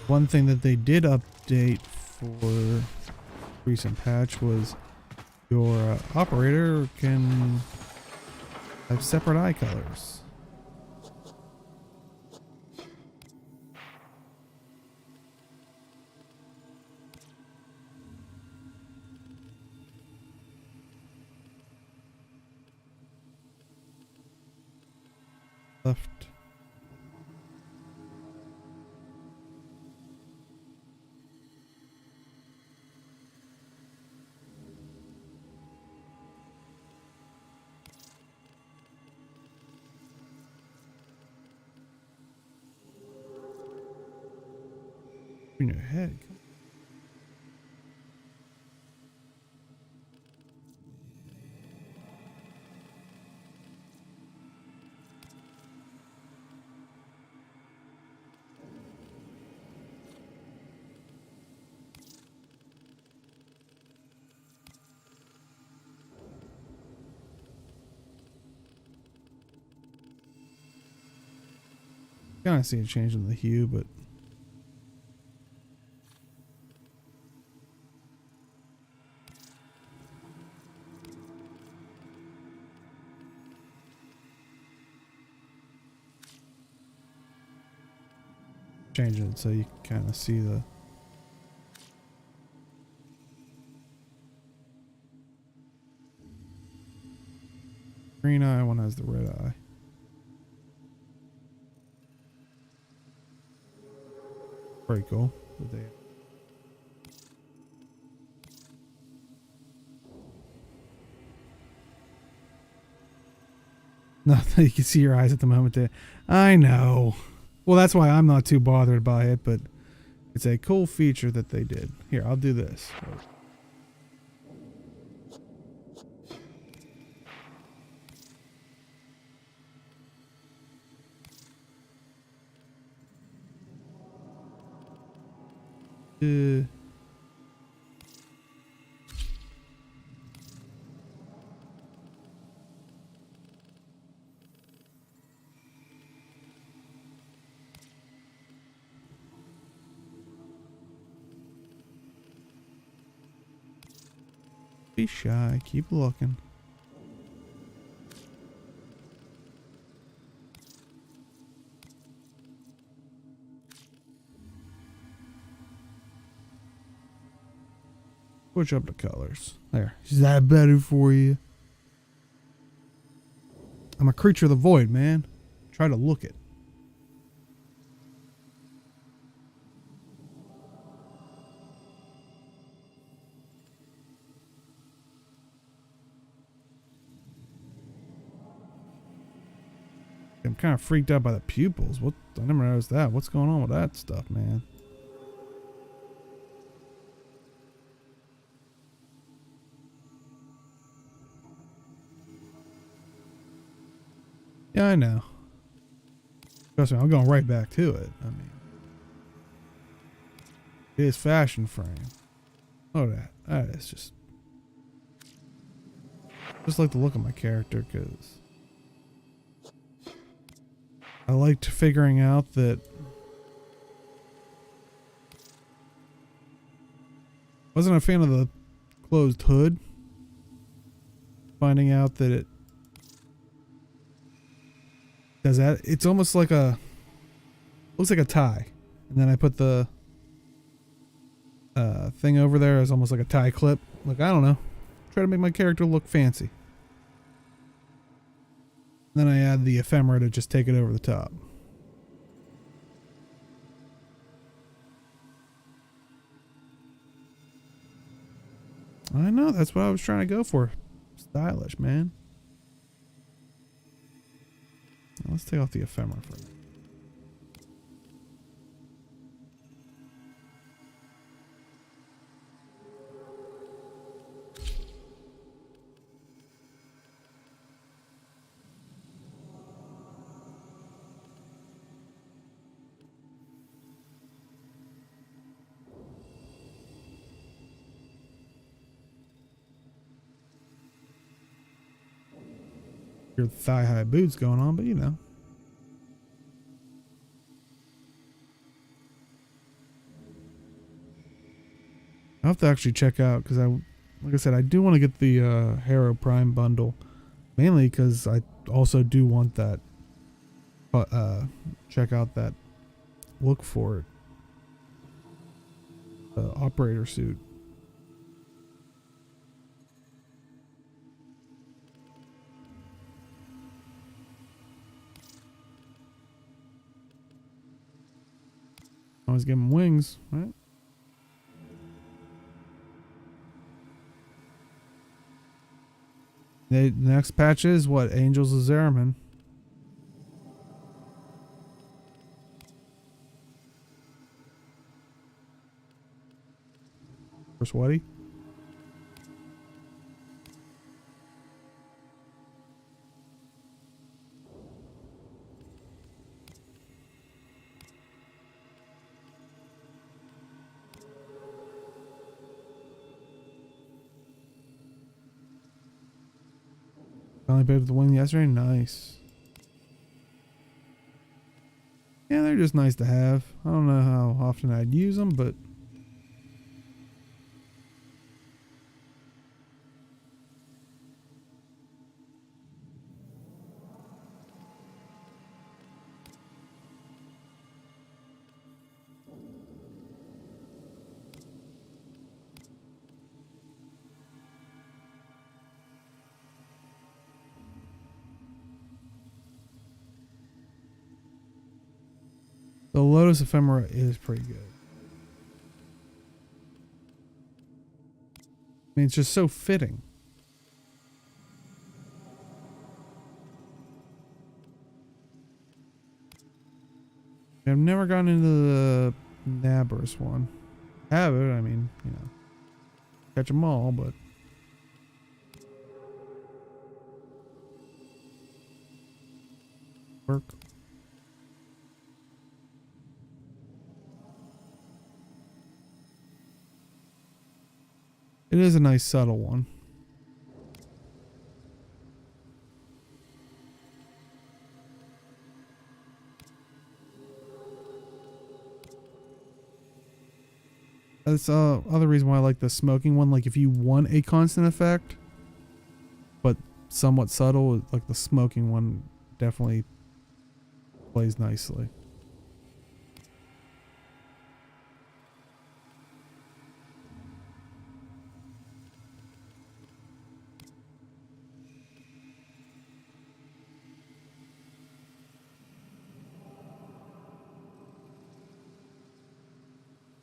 one thing that they did update for recent patch was your operator can have separate eye colors. Left. In your head. Kind of see a change in the hue, but change it so you can kind of see the green eye, one has the red eye. Pretty cool. But they not that you can see your eyes at the moment there. I know. Well, that's why I'm not too bothered by it, but it's a cool feature that they did. Here, I'll do this. Be shy. Keep looking. Switch up the colors. There. Is that better for you? I'm a creature of the void, man. Try to look it. I'm kind of freaked out by the pupils. What? I never noticed that. What's going on with that stuff, man? Yeah, I know. Trust me, I'm going right back to it. I mean, it is fashion frame. Oh, that is just like the look of my character, because I liked figuring out that wasn't a fan of the closed hood. Finding out that it does that. It's almost like looks like a tie. And then I put the thing over there as almost like a tie clip. Like, I don't know. Try to make my character look fancy. Then I add the ephemera to just take it over the top. I know, that's what I was trying to go for. Stylish, man. Now let's take off the ephemera first. Your thigh-high boots going on, but you know. I'll have to actually check out, because like I said, I do want to get the Harrow Prime bundle, mainly because I also do want that. Check out that look for it. The operator suit. Always give them wings, right? The next patch is what? Angels of Zeraman. Or sweaty. Finally paid with the wing yesterday. Nice. Yeah, they're just nice to have. I don't know how often I'd use them, but the Lotus Ephemera is pretty good. I mean, it's just so fitting. I've never gotten into the Nabbers one. Have it, I mean, you know, catch them all, but work. It is a nice subtle one. That's other reason why I like the smoking one. Like if you want a constant effect, but somewhat subtle, like the smoking one definitely plays nicely.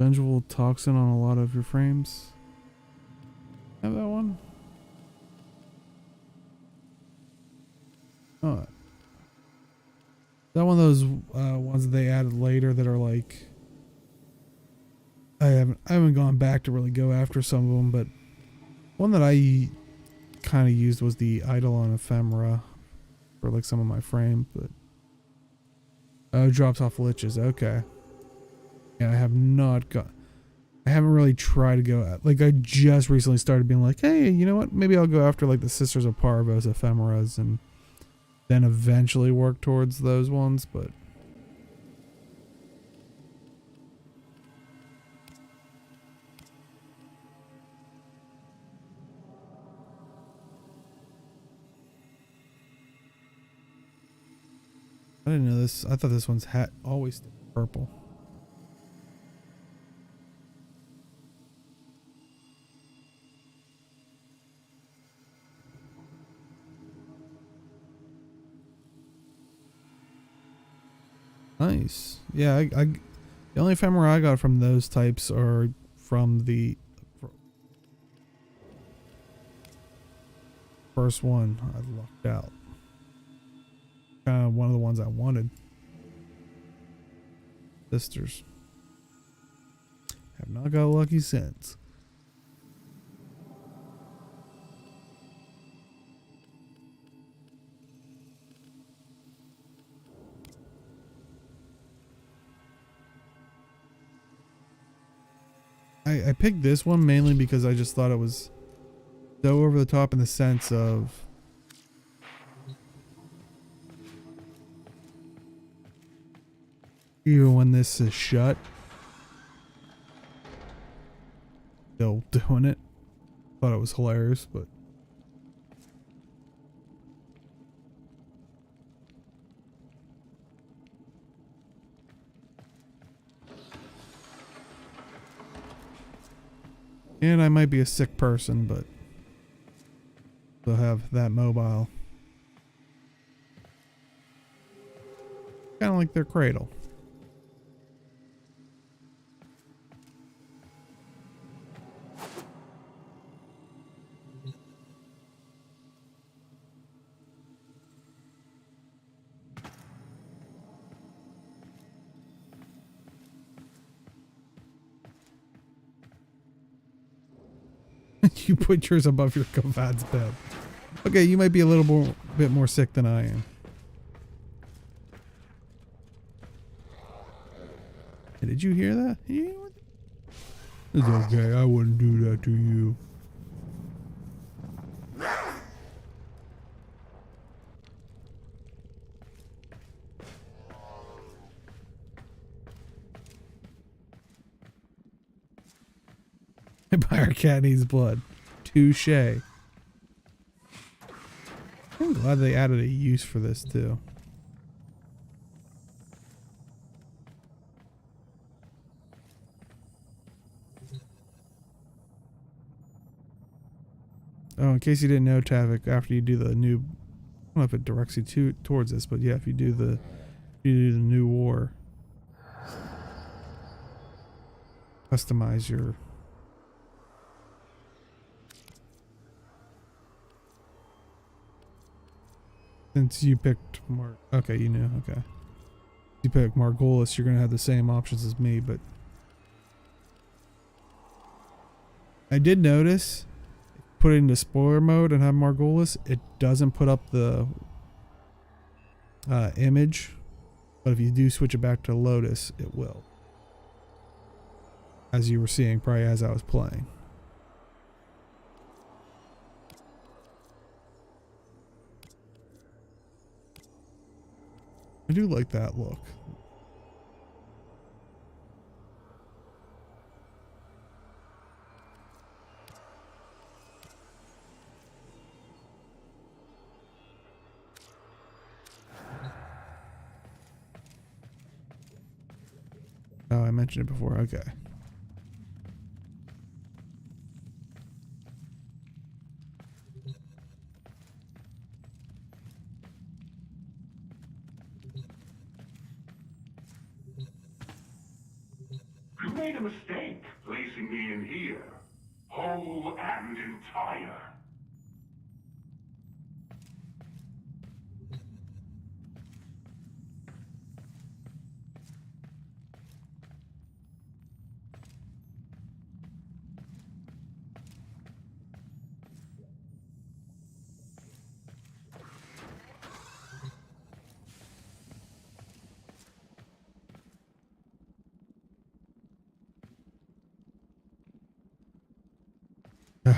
Vengeful toxin on a lot of your frames. Have that one? Oh. That one of those ones that they added later that are like I haven't gone back to really go after some of them, but one that I kind of used was the Eidolon Ephemera for like some of my frames, but it drops off liches. Okay. Yeah, I haven't really tried to go at, like I just recently started being like, hey, you know what? Maybe I'll go after like the Sisters of Parvos Ephemeras and then eventually work towards those ones, but I didn't know this. I thought this one's hat always purple. Nice. Yeah, I the only ephemera I got from those types are from the first one. I lucked out. Kind of one of the ones I wanted. Sisters. Have not got lucky since. I picked this one mainly because I just thought it was so over the top in the sense of even when this is shut, still doing it. Thought it was hilarious, but and I might be a sick person, but they'll have that mobile. Kind of like their cradle. You put yours above your compad's bed. Okay, you might be a little bit more sick than I am. Hey, did you hear that? Yeah. It's okay. I wouldn't do that to you. Empire cat needs blood. Touche. I'm glad they added a use for this too. Oh, in case you didn't know, Tavik, after you do the new, I don't know if it directs you towards this, but yeah, if you do the new war, customize your. Since you picked okay, you knew, okay. You picked Margolis, you're gonna have the same options as me, but I did notice, put it into spoiler mode and have Margolis, it doesn't put up the image, but if you do switch it back to Lotus, it will. As you were seeing probably as I was playing. I do like that look. Oh, I mentioned it before. Okay. You made a mistake placing me in here, whole and entire.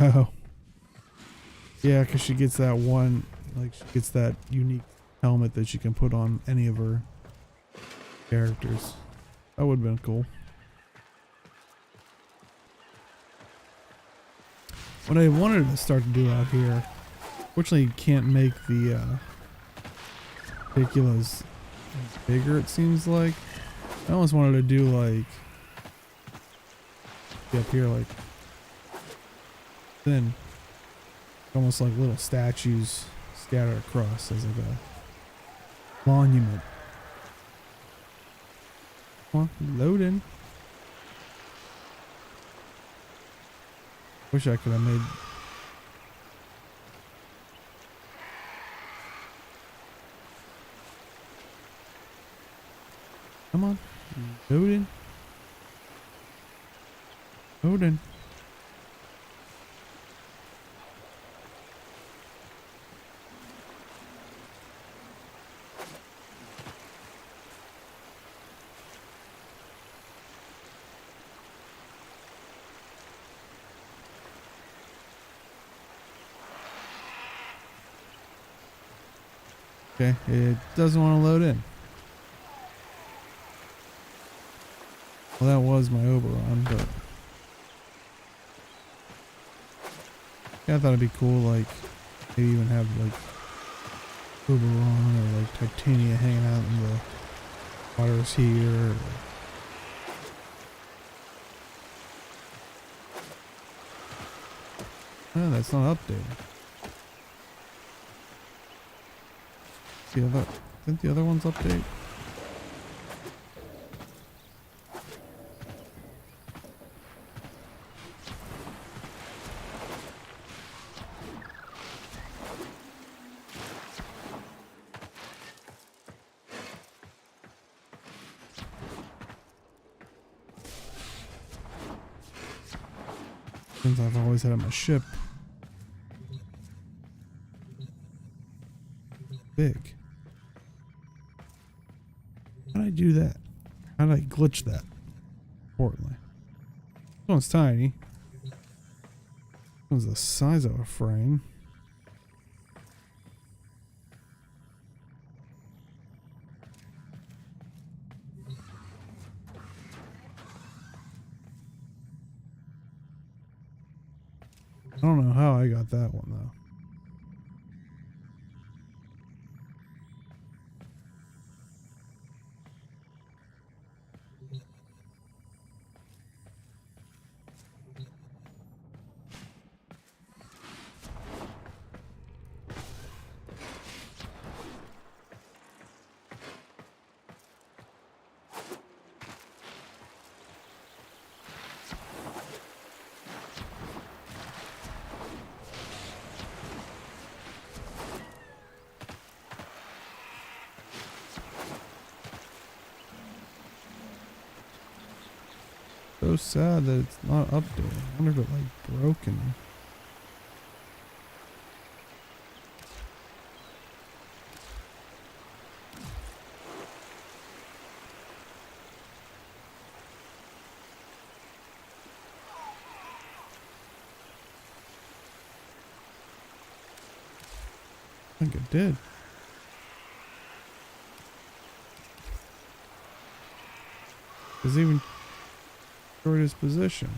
Oh. Yeah, because she gets that one, like, she gets that unique helmet that she can put on any of her characters. That would have been cool. What I wanted to start to do out here, fortunately you can't make the particulars bigger, it seems like. I almost wanted to do like, up here like thin, almost like little statues scattered across as like a monument. Come on, loading. Wish I could have made. Come on, loading. Loading. Okay, it doesn't want to load in. Well, that was my Oberon, but yeah, I thought it'd be cool, like maybe even have like Oberon or like Titania hanging out in the waters here. Oh, that's not updated. The other, didn't the other ones update? Since I've always had my ship big. How did I do that? How did I glitch that? Importantly. This one's tiny. This one's the size of a frame. I don't know how I got that one though. So sad that it's not updated. I wonder if it like broken. I think it did. Does it even destroyed his position?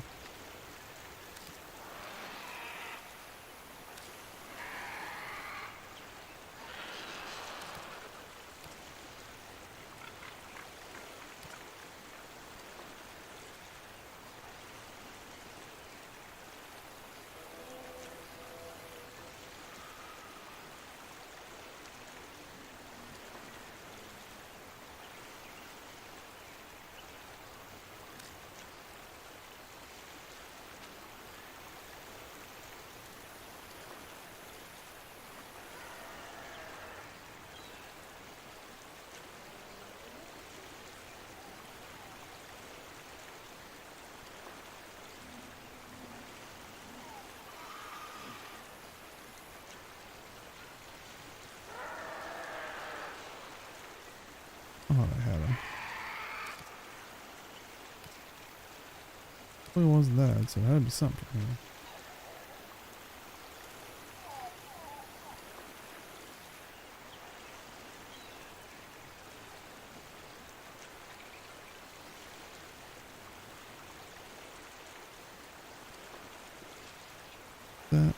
Oh, I had him. It wasn't that, so that'd be something. Yeah. That.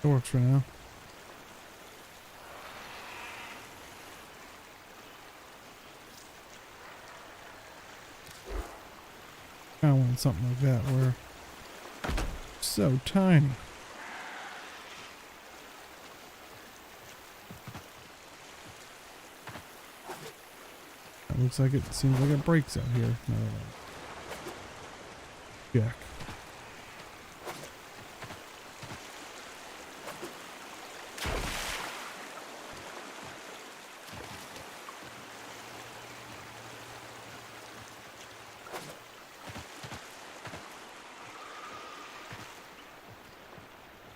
It works for now. I want something like that where it's so tiny. That looks like it seems like it breaks out here. No. Jack.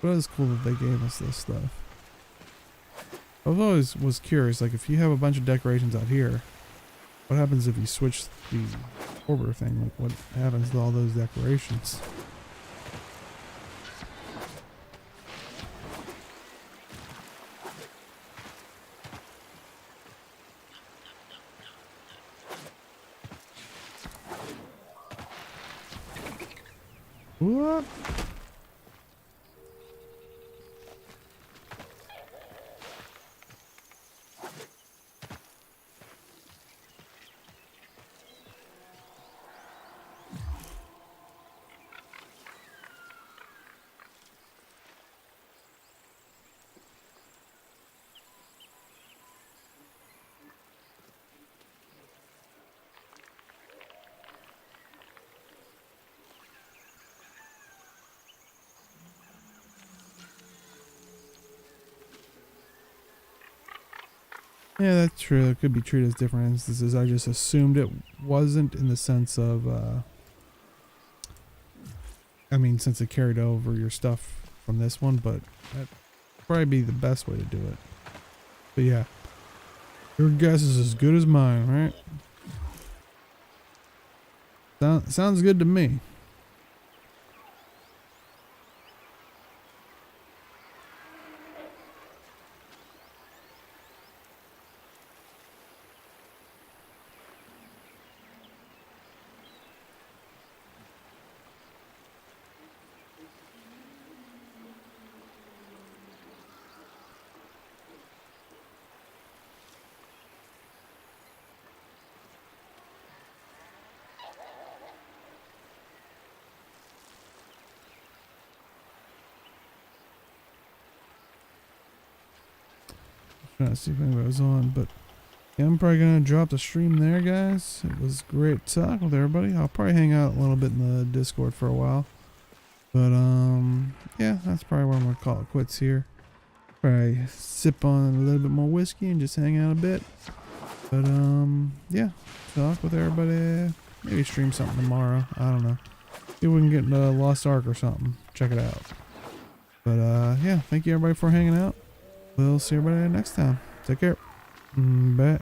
But it was cool that they gave us this stuff. I always was curious, like if you have a bunch of decorations out here, what happens if you switch the orbiter thing? Like what happens to all those decorations? What? Yeah, that's true. It could be treated as different instances. I just assumed it wasn't in the sense of, I mean, since it carried over your stuff from this one, but that'd probably be the best way to do it. But yeah, your guess is as good as mine, right? Sounds good to me. Trying to see if anybody was on, but yeah, I'm probably gonna drop the stream there, guys. It was great talking with everybody. I'll probably hang out a little bit in the Discord for a while, but yeah, that's probably what I'm gonna call it quits here. Probably sip on a little bit more whiskey and just hang out a bit. But yeah, talk with everybody. Maybe stream something tomorrow. I don't know. See if we can get into Lost Ark or something. Check it out. But yeah, thank you everybody for hanging out. We'll see everybody next time. Take care. Bye.